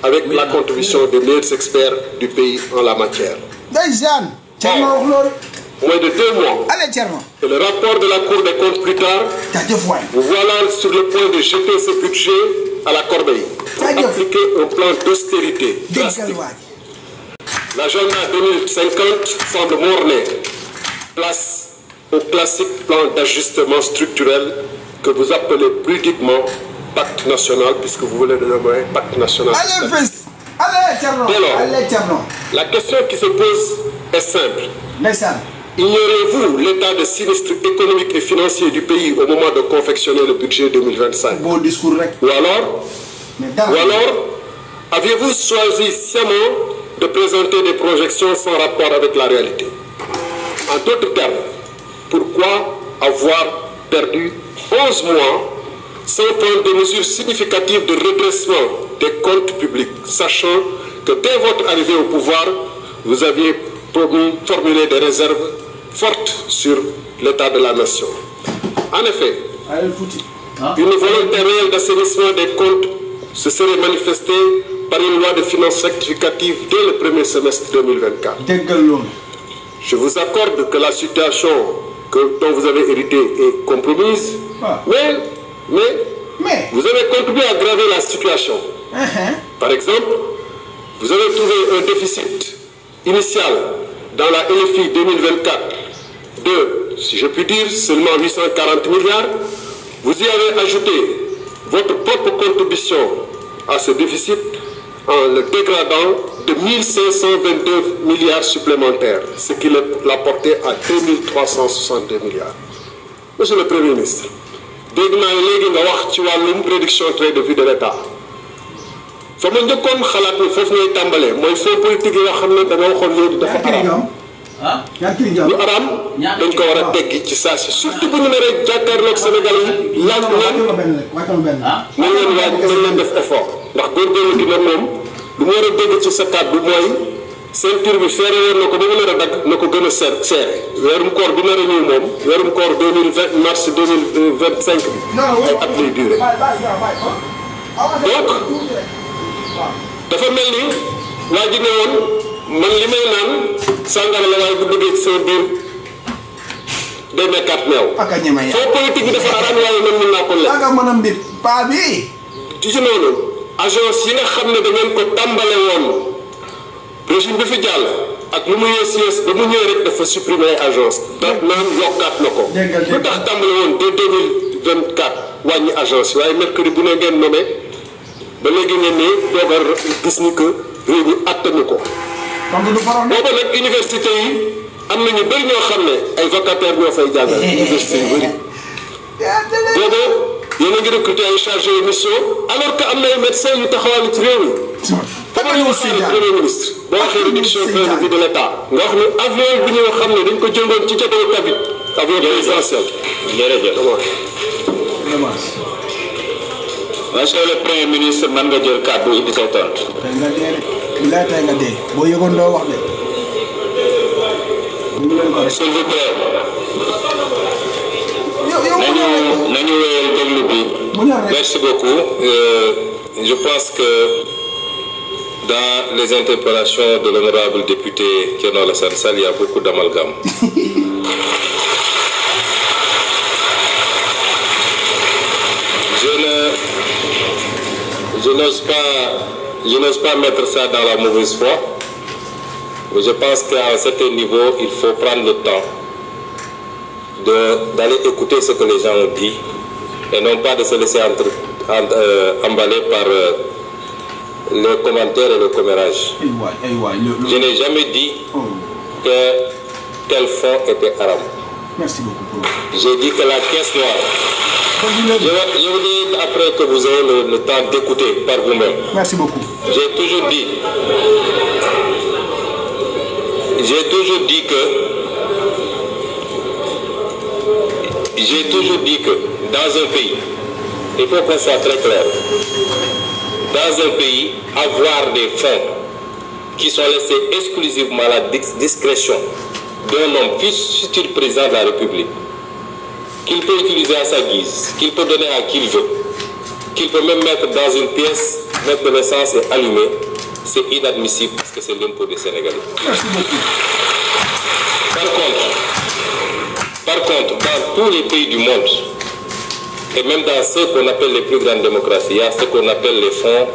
avec la contribution des meilleurs experts du pays en la matière. Or, moins de 2 mois, et le rapport de la Cour des comptes plus tard, vous voilà sur le point de jeter ce budget à la corbeille pour appliquer un plan d'austérité drastique. L'agenda 2050 semble mort-né. Place au classique plan d'ajustement structurel que vous appelez pudiquement pacte national, puisque vous voulez le nommer pacte national. Dès lors, la question qui se pose est simple. Ignorez-vous l'état de sinistre économique et financier du pays au moment de confectionner le budget 2025? Ou alors, aviez-vous choisi sciemment de présenter des projections sans rapport avec la réalité? En d'autres termes, pourquoi avoir perdu 11 mois sans prendre des mesures significatives de redressement des comptes publics, sachant que dès votre arrivée au pouvoir, vous aviez formulé des réserves fortes sur l'état de la nation? En effet, une volonté réelle d'assainissement des comptes se serait manifestée par une loi de finances rectificative dès le premier semestre 2024. Je vous accorde que la situation dont vous avez hérité est compromise, mais vous avez contribué à aggraver la situation. Par exemple, vous avez trouvé un déficit initial dans la LFI 2024 de, si je puis dire, seulement 840 milliards, vous y avez ajouté votre propre contribution à ce déficit en le dégradant de 1522 milliards supplémentaires, ce qui l'a porté à 2362 milliards. Monsieur le Premier ministre, dégg naa léegi nga wax ci wàllum réduction train de vie de l'État. fa ma njëkkoon xalaat ni foofu ngay tàmbalee mooy fonds politique yi nga xam ne da nga waxoon léegi dafa lu araam dañ ko war a teggi ci saa si surtout bu ñu naree jàkkaarloog Sénégal yi laaj nañ leen def effort ndax góorgóorlu gi nag moom lu mu war a dégg ci sa kàddu mooy ceinture bi seere woon na ko ba mu nar a dagg na ko gën a seere weerum koor bi nar a ñëw moom weerum koor 2020 mars 2025 bi ay at lay duré donc dafa mel ni waa ji ne woon man li may naan sàngara la waaye bu bëggee ci sama biir day nekkaat meew. foo politique bi dafa araan waaye man mën naa ko lekk.
nga mën a mbir paa bi.
ci noonu agence yi nga xam ne da ngeen ko tàmbale woon régime bi fi jàll ak lu mu yées ba mu ñëw rek dafa supprimer agence da naan yokkaat na ko. lu tax tàmbale woon dès 2024 wàññi agence yi waaye mercredi bu ne ngeen nommé ba léegi ngeen ne doog a gis ni que réew mi attanu ko. booba nag université yi am na ñu bëri ñoo xam ne ay vacataires ñoo fay jàngal université yu bëri booba yéen a ngi recruter ay chargé de mission alors que am na ay médecins yu taxawal ci réew mi fa nga ñu aussi premier ministre boo waxee réduction train de vie de l'État nga wax ne avion bi ñu xam ne dañ ko jëndoon ci jotee tamit avion présidentiel. jërëjëf monsieur le premier ministre man nga jël kàddu indi sa tontu.
tey nga dee boo yëgoon doo wax de.
s'il vous plaît. nañu wéyal déglu bi. merci beaucoup. Je pense que dans les interpellations de l'honorable député Thierno Alassane Sall, il y a beaucoup d'amalgame. Je n'ose pas mettre ça dans la mauvaise foi, mais je pense qu'à un certain niveau, il faut prendre le temps d'aller écouter ce que les gens ont dit et non pas de se laisser emballer par les commentaires et le commérage. Je n'ai jamais dit que tel fonds était haram.
Merci beaucoup.
J'ai dit que la caisse noire. Je vous dis après que vous ayez le temps d'écouter par vous-même.
Merci beaucoup.
J'ai toujours dit que dans un pays, il faut qu'on soit très clair. Dans un pays, avoir des fonds qui sont laissés exclusivement à la discrétion d'un homme, futur président de la République, qu'il peut utiliser à sa guise, qu'il peut donner à qui il veut, qu'il peut même mettre dans une pièce, mettre de l'essence et allumer, c'est inadmissible parce que c'est l'impôt des Sénégalais.
Merci beaucoup.
Par contre, dans tous les pays du monde, et même dans ceux qu'on appelle les plus grandes démocraties, il y a ce qu'on appelle les fonds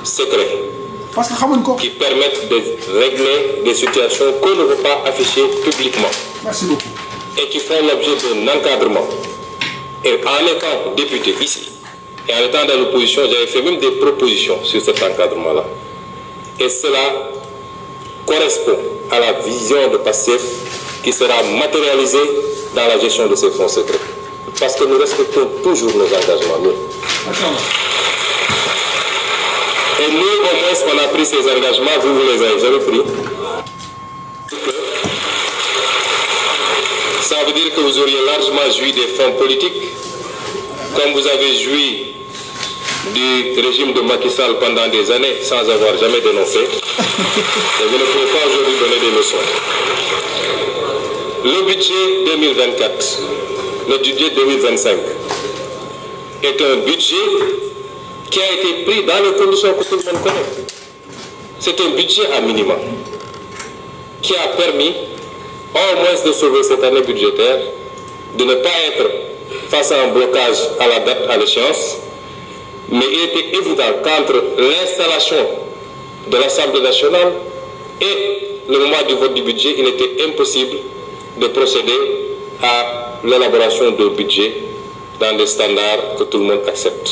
secrets. Qui permettent de régler des situations qu'on ne veut pas afficher publiquement.
Merci beaucoup.
Et qui font l'objet d'un encadrement. Et en étant député ici, et en étant dans l'opposition, j'avais fait même des propositions sur cet encadrement-là. Et cela correspond à la vision de PASTEF qui sera matérialisée dans la gestion de ces fonds secrets. Parce que nous respectons toujours nos engagements, nous. Et nous, au moins, on a pris ces engagements, vous les avez jamais pris. Ça veut dire que vous auriez largement joui des fonds politiques, comme vous avez joui du régime de Macky Sall pendant des années, sans avoir jamais dénoncé. Et vous ne pouvez pas aujourd'hui donner des leçons. Le budget 2024, le budget 2025, est un budget qui a été pris dans les conditions que tout le monde connaît. C'est un budget à minima qui a permis au moins de sauver cette année budgétaire, de ne pas être face à un blocage à la date, à l'échéance, mais il était évident qu'entre l'installation de l'Assemblée nationale et le moment du vote du budget, il était impossible de procéder à l'élaboration d'un budget dans des standards que tout le monde accepte.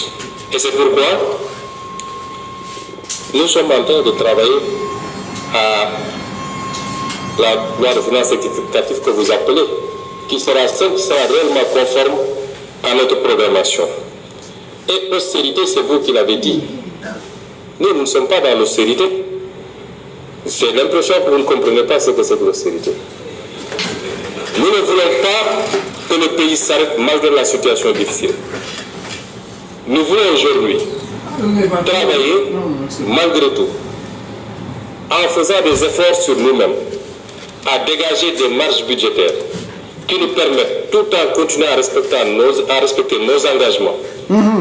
Et c'est pourquoi nous sommes en train de travailler à la loi de finances rectificative que vous appelez, qui sera celle qui sera réellement conforme à notre programmation. Et austérité, c'est vous qui l'avez dit. Nous ne sommes pas dans l'austérité. C'est l'impression que vous ne comprenez pas ce que c'est que l'austérité. Nous ne voulons pas que le pays s'arrête malgré la situation difficile. Nous voulons aujourd'hui travailler malgré tout, en faisant des efforts sur nous-mêmes, à dégager des marges budgétaires qui nous permettent, tout en continuant à respecter nos engagements,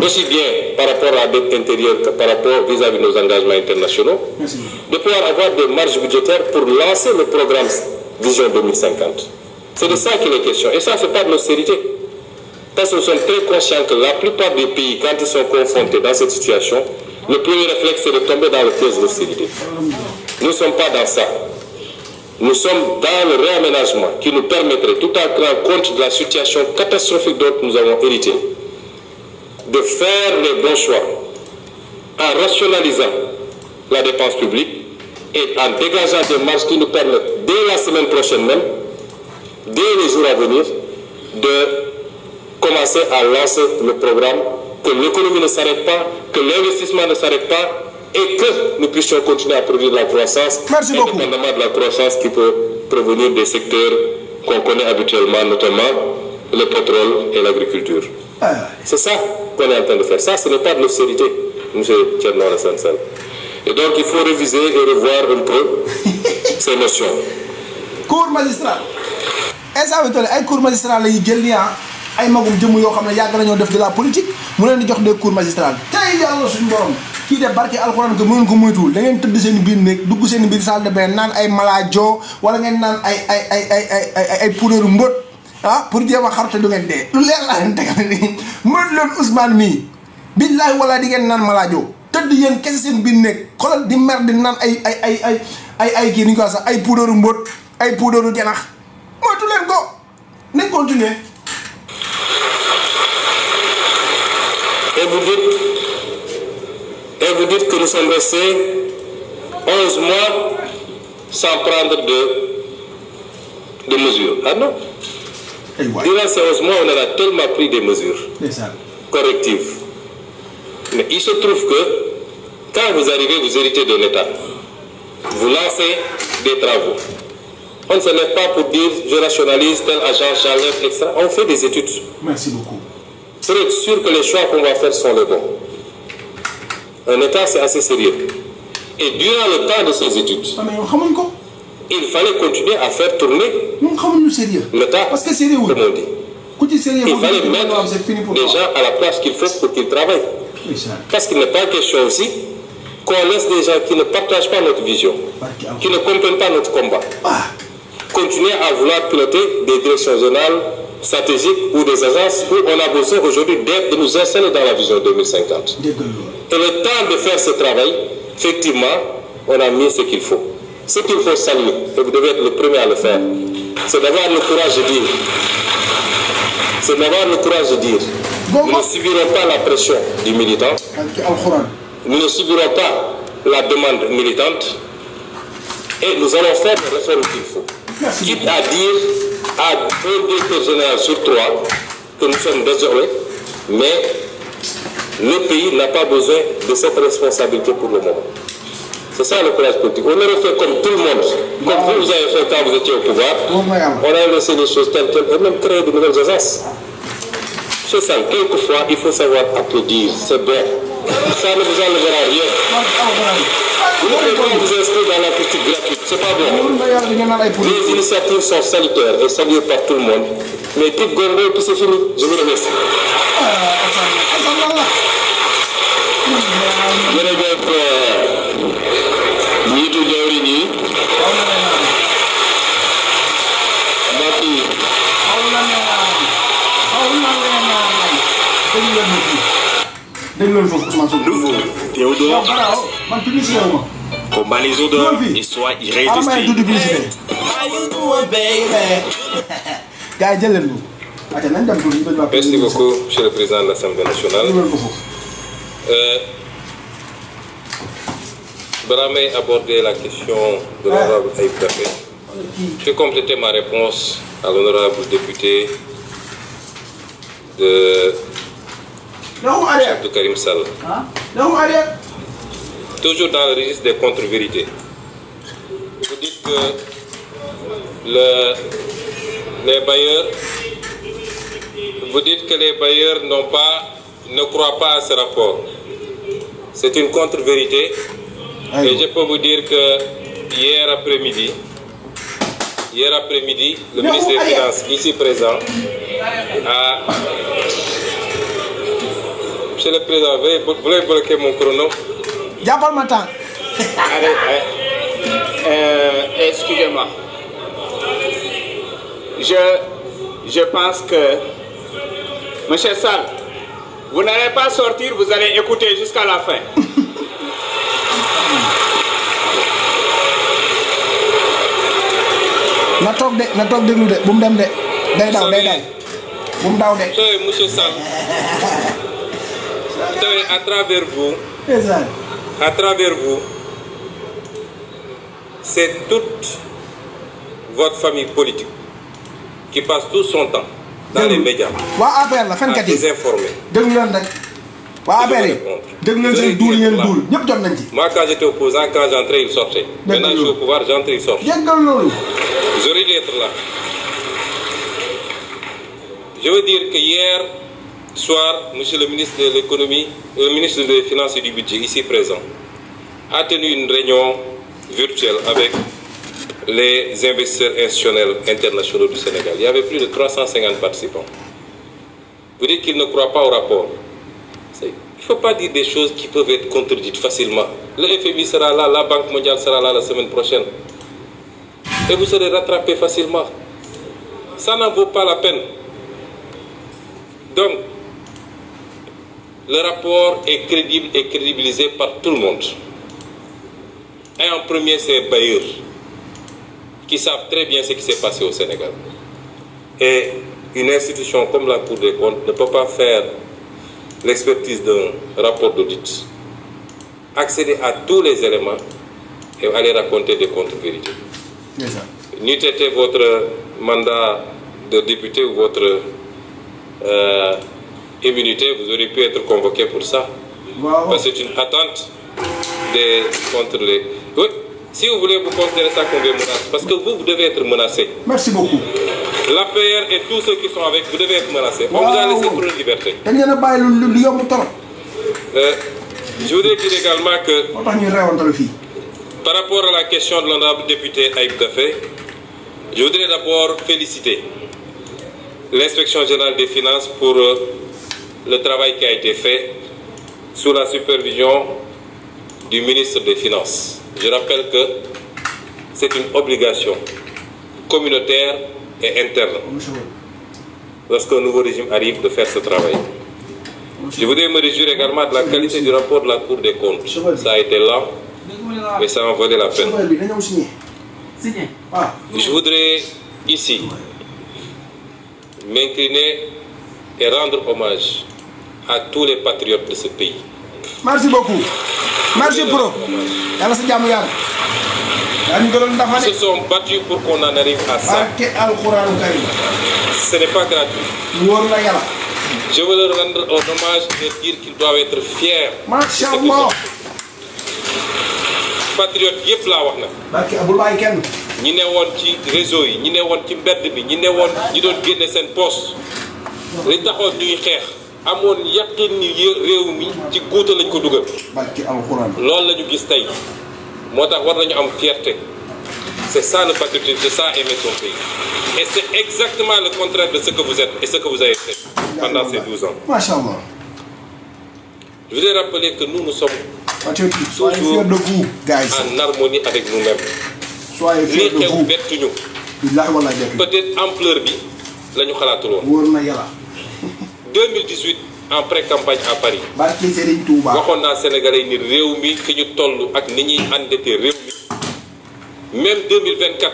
aussi bien par rapport à la dette intérieure que par rapport vis-à-vis de nos engagements internationaux, de pouvoir avoir des marges budgétaires pour lancer le programme Vision 2050. C'est de ça qu'il est question. Et ça, ce n'est pas de l'austérité. Parce que nous sommes très conscients que la plupart des pays, quand ils sont confrontés dans cette situation, le premier réflexe, c'est de tomber dans le piège de l'austérité. Nous ne sommes pas dans ça. Nous sommes dans le réaménagement qui nous permettrait, tout en tenant compte de la situation catastrophique dont nous avons hérité, de faire les bons choix en rationalisant la dépense publique et en dégageant des marges qui nous permettent, dès la semaine prochaine même, dès les jours à venir, de commencer à lancer le programme, que l'économie ne s'arrête pas, que l'investissement ne s'arrête pas et que nous puissions continuer à produire de la croissance, indépendamment de la croissance qui peut provenir des secteurs qu'on connaît habituellement, notamment le pétrole et l'agriculture. C'est ça qu'on est en train de faire. Ça, ce n'est pas de l'austérité, M. Thierno Alassane Sall. Et donc, il faut réviser et revoir un peu ces notions.
Cours magistral. Est-ce que ay cours magistral lay jël ni ay magum jëm yo xamné yag nañu def de la politique mu leen di jox des cours magistral tay yalla suñu borom ki de barké alcorane que mënon ko moytul da ngeen teud seen biir nek dugg seen biir salle de bain nan ay malajo wala ngeen nan ay pouleuru mbot pour jéma xarté du ngeen dé lu leer la leen tégal ni mën leen Ousmane mi billahi wala di ngeen nan malajo teud yeen kess seen biir nek xolal di mer di nan ay ki ni ko sax ay pouleuru mbot ay pouleuru janax moytu leen ko nañ continuer.
Et vous dites que nous sommes restés 11 mois sans prendre de mesures. Ah non. Durant ces 11 mois, on a tellement pris des mesures correctives. Mais il se trouve que quand vous arrivez, vous héritez d'un État. Vous lancez des travaux. On ne se lève pas pour dire je rationalise tel agent, j'enlève, etc. On fait des études.
Merci beaucoup.
Pour être sûr que les choix qu'on va faire sont les bons. Un État, c'est assez sérieux. Et durant le temps de ces études, il fallait continuer à faire tourner l'État, comme on dit. Il fallait mettre des gens à la place qu'il faut pour qu'ils travaillent. Parce qu'il n'est pas question aussi qu'on laisse des gens qui ne partagent pas notre vision, qui ne comprennent pas notre combat, continuer à vouloir piloter des directions générales stratégiques ou des agences où on a besoin aujourd'hui de nous installer dans la vision 2050. Et le temps de faire ce travail, effectivement, on a mis ce qu'il faut. Ce qu'il faut saluer, et vous devez être le premier à le faire, c'est d'avoir le courage de dire. C'est d'avoir le courage de dire. Nous ne subirons pas la pression du militant. Nous ne subirons pas la demande militante. Et nous allons faire les réformes qu'il faut. Quitte à dire à un directeur général sur 3 que nous sommes désolés, mais le pays n'a pas besoin de cette responsabilité pour le moment. C'est ça le courage politique. On aurait fait comme tout le monde, comme vous avez fait quand vous étiez au pouvoir. On a laissé les choses telles quelles et même créé de nouvelles agences. C'est ça, quelquefois il faut savoir applaudir, c'est bien. Ça ne vous enlèvera rien. Vous ne pouvez pas vous inscrire dans la critique gratuite, c'est pas bon. Les initiatives sont salutaires et saluées par tout le monde. Mais tout gourmet, puis c'est fini. Je vous remercie.
Nouveau, Théodore, combat les odeurs et sois irrésistible.
you doing, baby? Gars yi jël leen ko.
Merci beaucoup, Monsieur le Président de l'Assemblée nationale. Bramé aborder la question de l'honorable Ayib Daffé. Je vais compléter ma réponse à l'honorable député de Karim Sall. Toujours dans le registre des contre-vérités. Vous dites que les bailleurs, vous dites que les bailleurs ne croient pas à ce rapport. C'est une contre-vérité. Et je peux vous dire que hier après-midi, le ministre des Finances, ici présent, a... Monsieur le Président, vous voulez bloquer mon chrono?
J'appelle ma tante.
Excusez-moi. Je pense que... Monsieur Sall, vous n'allez pas sortir, vous allez écouter jusqu'à la fin.
na toog déglu de bu mu dem de day daw bu mu daw de.
Monsieur Sall, à travers vous, c'est toute votre famille politique qui passe tout son temps dans les médias
waa APR la fenkat yi
désinformer.
déglu leen rek waa APR yi déglu leen seen duul ngeen duul ñëpp jot nañ ci.
Moi quand j'étais opposant, quand j'entrais il sortait. Maintenant je suis au pouvoir, j'entre il sort.
jéggal loolu.
J'aurais dû être là. Je veux dire que hier soir, monsieur le ministre de l'économie, le ministre des Finances et du Budget, ici présent, a tenu une réunion virtuelle avec les investisseurs institutionnels internationaux du Sénégal. Il y avait plus de 350 participants. Vous dites qu'ils ne croient pas au rapport. Il ne faut pas dire des choses qui peuvent être contredites facilement. Le FMI sera là, la Banque mondiale sera là la semaine prochaine. Et vous serez rattrapé facilement. Ça n'en vaut pas la peine. Donc, le rapport est crédible et crédibilisé par tout le monde. Et en premier, c'est les bailleurs qui savent très bien ce qui s'est passé au Sénégal. Et une institution comme la Cour des comptes ne peut pas faire l'expertise d'un rapport d'audit, accéder à tous les éléments et aller raconter des contre-vérités. N'eût été votre mandat de député ou votre immunité, vous auriez pu être convoqué pour ça. Parce que c'est une attente contre les... Oui, si vous voulez, vous considérez ça comme des menaces. Parce que vous devez être menacé.
Merci beaucoup.
L'APR et tous ceux qui sont avec, vous devez être menacés. On vous a laissé pour une liberté. Je voudrais dire également que par rapport à la question de l'honorable député Ayib Daffé, je voudrais d'abord féliciter l'inspection générale des finances pour le travail qui a été fait sous la supervision du ministre des Finances. Je rappelle que c'est une obligation communautaire et interne lorsqu'un nouveau régime arrive de faire ce travail. Je voudrais me réjouir également de la qualité du rapport de la Cour des comptes. Ça a été lent, mais ça en valait la peine. Je voudrais ici m'incliner et rendre hommage à tous les patriotes de ce pays.
Merci beaucoup. Merci pro.
Ils se sont battus pour qu'on en arrive à ça. Ce n'est pas gratuit. Je veux leur rendre hommage et dire qu'ils doivent être fiers. Patriotes yëpp laa wax na. ñi ne woon ci réseau yi ñi ne woon ci mbedd bi ñi ne woon ñi doon génne seen poste li taxoon ñuy xeex amoon yaqin ni réew mi ci guuta lañ ko dugal. loolu la ñu gis tey moo tax war nañu am fierté. C'est ça le patriotisme, c'est ça aimer son pays. Et c'est exactement le contraire de ce que vous êtes et ce que vous avez fait pendant ces 12 ans. Je voudrais rappeler que nous sommes toujours en harmonie avec nous-mêmes. Soyez fiers de vous. Peut-être ampleur bi la ñu xalaatul woon. 2018 en pré-campagne à Paris. waxoon naa Sénégalais ni réew mi fi ñu toll ak ni ñuy endetté réew mi. Même 2024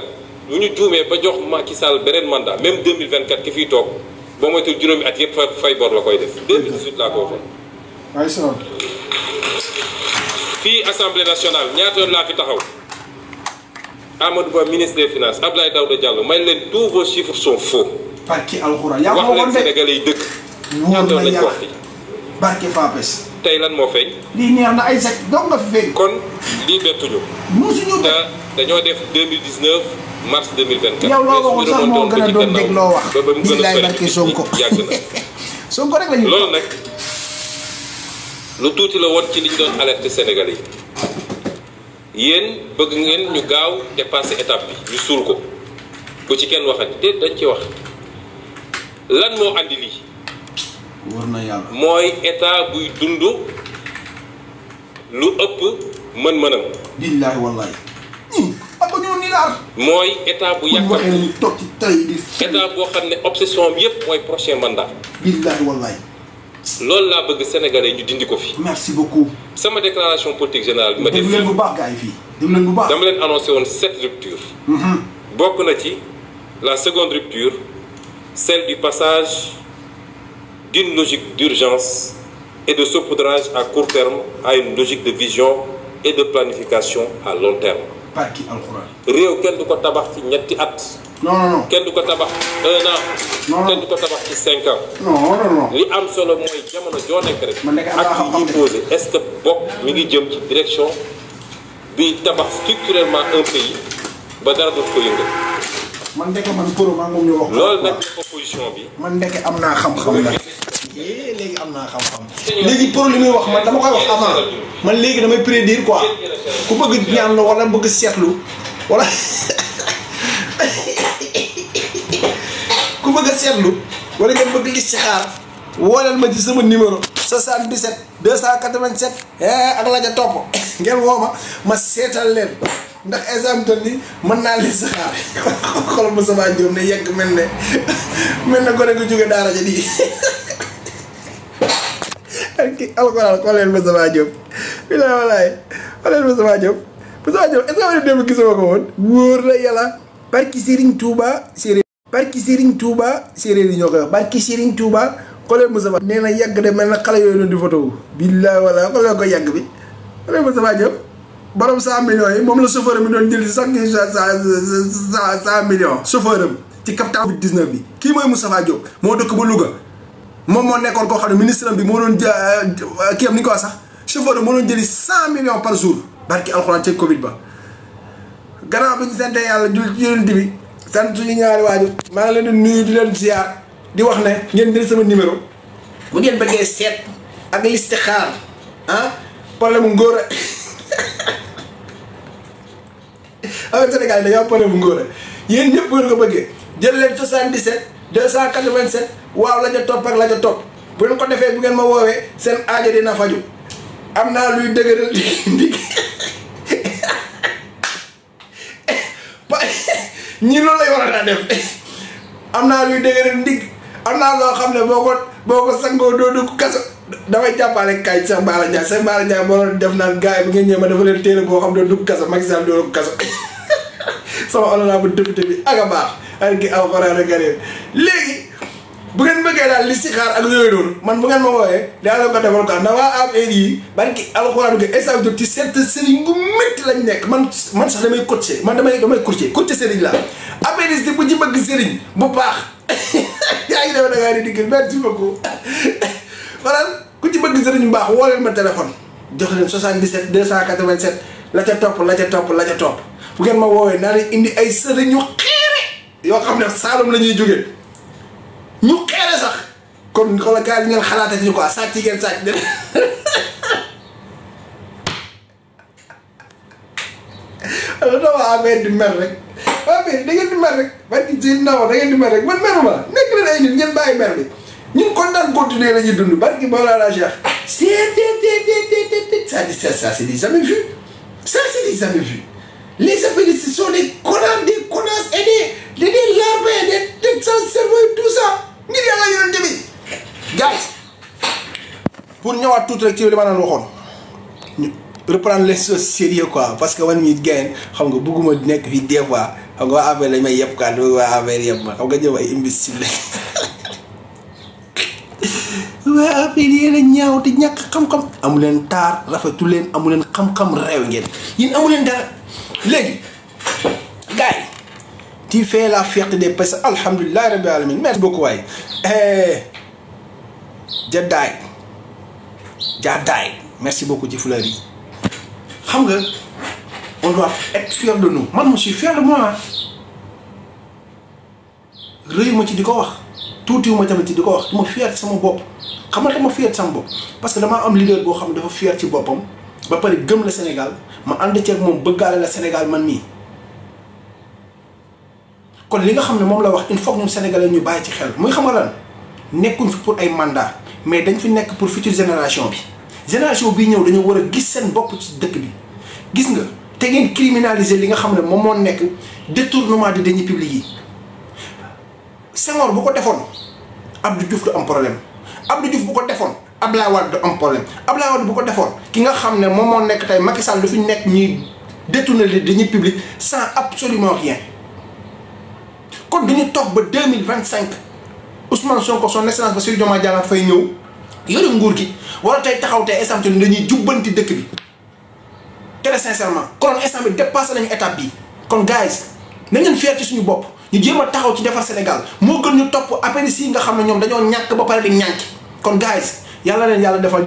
bu ñu juumee ba jox Macky Sall beneen mandat même 2024 ki fiy toog boo moytuwul juróomi at yëpp fay bor la koy def 2018 laa ko waxoon.
waaye sonn.
fii assemblée nationale ñaata yoon laa fi taxaw Amadou Ba ministre des finances Abdoulaye Daouda Diallo may leen tous vos chiffres sont faux.
barke alxuraan yaa
wax leen Sénégalais yi dëkk. ñaata yoon lañ ko wax fii.
barke Fapes.
tey lan moo feeñ.
lii neex na ay sec donc nga fi feeñ.
kon lii bettuñu.
musuñu
te dañoo def 2019 mars 2024.
yow loo waxoon sax moo gën a doon dégg loo wax.
ba mu gën a
sori barke Sonko
yàgg na.
Sonko rek la ñu.
loolu nag lu tuuti la woon ci li ñu doon alerter Sénégalais yi yéen bëgg ngeen ñu gaaw dépasser étape bi ñu suul ko bu ci kenn waxati te dañ ci wax lan moo andi lii.
war na yàlla.
mooy état buy dund lu ëpp mën-mënam.
billaahi wallaahi. ak ko ñëw ni laar.
mooy état bu yàkkam
ñu toog ci tey di.
état boo xam ne obsession bi yëpp mooy prochain mandat.
billaahi wallaahi.
loolu laa bëgg sénégalais ñu dindi ko fi.
merci beaucoup.
sama déclaration politique générale bi ma def.
déglu leen bu baax gars yi fii. déglu leen bu baax.
dama leen annoncé woon 7 ruptures. bokk na ci la seconde rupture celle du passage d'une logique d'urgence et de saupoudrage à court terme à une logique de vision et de planification à long terme.
barki alxuraan.
réew kenn du ko tabax ci ñetti at.
non.
kenn du ko tabax 1 an.
non
kenn du ko tabax ci 5 ans.
non.
li am solo mooy jamono joo nekk rek.
man nekk
ak yi ñuy posé est-ce que bokk mi ngi jëm ci direction bi tabax structurellement un pays ba dara dootu ko yëngal.
man ndeke man pour maa moom ñu wax.
loolu nag opposition bi.
man ndeke am naa xam-xam la. léegi am naa xam-xam. léegi pour li muy wax man dama koy wax avant man léegi damay prédire quoi ku bëgg ñaan la wala bëgg seetlu wala ku bëgg a seetlu wala ngeen bëgg listixaar wooleel ma ci sama numéro 77 287 ak la ja topp ngeen woo ma seetal leen ndax exemple ni mën naa listixaar xoolal ma sama jóom ne yegg mel na gone gu jóge daara ja di alxuraan xooleen ma sama jóom bilaay walaay xooleen ma sama jóom est-ce que ma ne démb gisuma ko woon wóor na yàlla barki Serigne Touba séeréer yi ñoo koy wax barki Serigne Touba xooleen ma sama nee na yàgg de mel na xale yooyu noonu di photo bilaay walaay xooleen ko yàgg bi xooleen ma sama jóom borom 100 millions yi moom la chauffeur mi doon jël si sax 100 millions chauffeur am ci capital Covid-19 bi kii mooy Moustapha Diop moo dëkk ba Louga moom moo nekkoon koo xam ne ministre bi moo doon kii am ni ko wax sax chauffeur moo doon jëli 100 millions par jour barki alxuraan ci Covid ba gannaaw bi ñu sante yàlla jul bi sant suñu ñaari waajur maa ngi leen di nuyu di leen ziar di wax ne ngeen jël sama numéro bu ngeen bëggee seet ak listixaar problème mu ngóor avec Sénégal dañoo am problème bu ngóor yéen ñëpp ngeen ko bëggee jël leen 77 287 waaw la ja topp ak la ja topp bu ngeen ko defee bu ngeen ma woowee seen aajo dina faju am naa luy dëgëral ndig ñii loolu lay war a daa def am naa luy dëgëral ndig am naa loo xam ne boo ko sangoo doo dugg kaso damay jàppale kaay Cheikh Bara Ndiaye moo doon def naan gars yi bu ngeen ñëwee ma dafa leen téere boo xam ne doo dugg kaso Macky Sall doo dugg kaso sama honorable député bi ak a baax ak ki alxuraan ak léegi bu ngeen bëggee daal listixaar ak yooyu noonu man bu ngeen ma wooyee daa leen ko defal ko na waa affaire yi barki alxuraan gi instant bi ci seet sëriñ gu métti lañ nekk man sax damay coacher man damay coacher sëriñ la affaire yi bu ci bëgg sëriñ bu baax yaa ngi def da ngaa di digg merci beaucoup voilà ku ci bëgg sëriñ bu baax woo leen ma téléphone jox leen 77 287 la ca topp bu ngeen ma woowee naa leen indi ay sëriñ yu xeere yoo xam ne Saalum la ñuy jógee ñu xeere sax kon xoolal gars yi ngeen xalaatee ci quoi sàcc ngeen sàcc de alors doo waa affaire di mer rek affaire da ngeen di mer rek barki ci ndaw da ngeen di mer rek man meruma nekk leen ay nit ngeen bàyyi mer bi ñun kon daan continuer la ñuy dund barki Mawlana Cheikh ça c'est du jamais vu ça c'est du jamais vu les apéristes sont des connards des connasses et des larbins des têtes sans cerveau et tout ça ngir yàlla yonente bi gars pour ñëwaat tuuti rek ci li ma naan waxoon reprendre les choses sérieux quoi parce que man mii gain xam nga bëgguma nekk fii des fois xam nga waa affaire lañ may yëpp quoi waa affaire yëpp ma xam nga ñëw ay imbécile waa affaire yi la ñaaw te ñàkk xam-xam amu leen taar rafetu leen amu leen xam-xam réew ngeen yéen amu leen dara léegi gars yi tu fais la fierté des peuples alhamdulilah rabbil alamin merci beaucoup waay Jadaay merci beaucoup ci fleur yi xam nga on doit être fier de nous man je suis fier de moi rëy ma ci di ko wax tuutiwu ma tamit ci di ko wax dama fier ci sama bopp xam nga dama fier ci sama bopp parce que damaa am leader boo xam ne dafa fier ci boppam ba pare gëm la Sénégal ma ànd ceeg moom bëggaale la Sénégal man mii kon li nga xam ne moom la wax il faut que ñun Sénégalais ñu bàyyi ci xel muy xam nga lan nekkuñ fi pour ay mandat mais dañ fi nekk pour future génération bi ñëw dañoo war a gis seen bopp ci dëkk bi gis nga te ngeen criminaliser li nga xam ne moom moo nekk détournement de deniers publics yi Senghor bu ko defoon Abdou Diouf du am problème Abdou Diouf bu ko defoon Abdoulaye Wade du am problème Abdoulaye Wade bu ko defoon ki nga xam ne moom moo nekk tey Macky Sall du fi nekk ñuy détourner les deniers publics sans absolument rien kon duñu toog ba 2025 Ousmane Sonko son excellence Bassirou Diomaye Diakhar Faye ñëw yore nguur gi wala tey taxaw tey instant bi dañuy jubbanti dëkk bi très sincèrement kon instant bi dépassé nañu étape bii kon guys na ngeen fier ci suñu bopp ñu jéem a taxaw ci defar Sénégal moo gën ñu topp apéris yi nga xam ne ñoom dañoo ñàkk ba pare di ñànk kon guys yàlla leen yàlla defal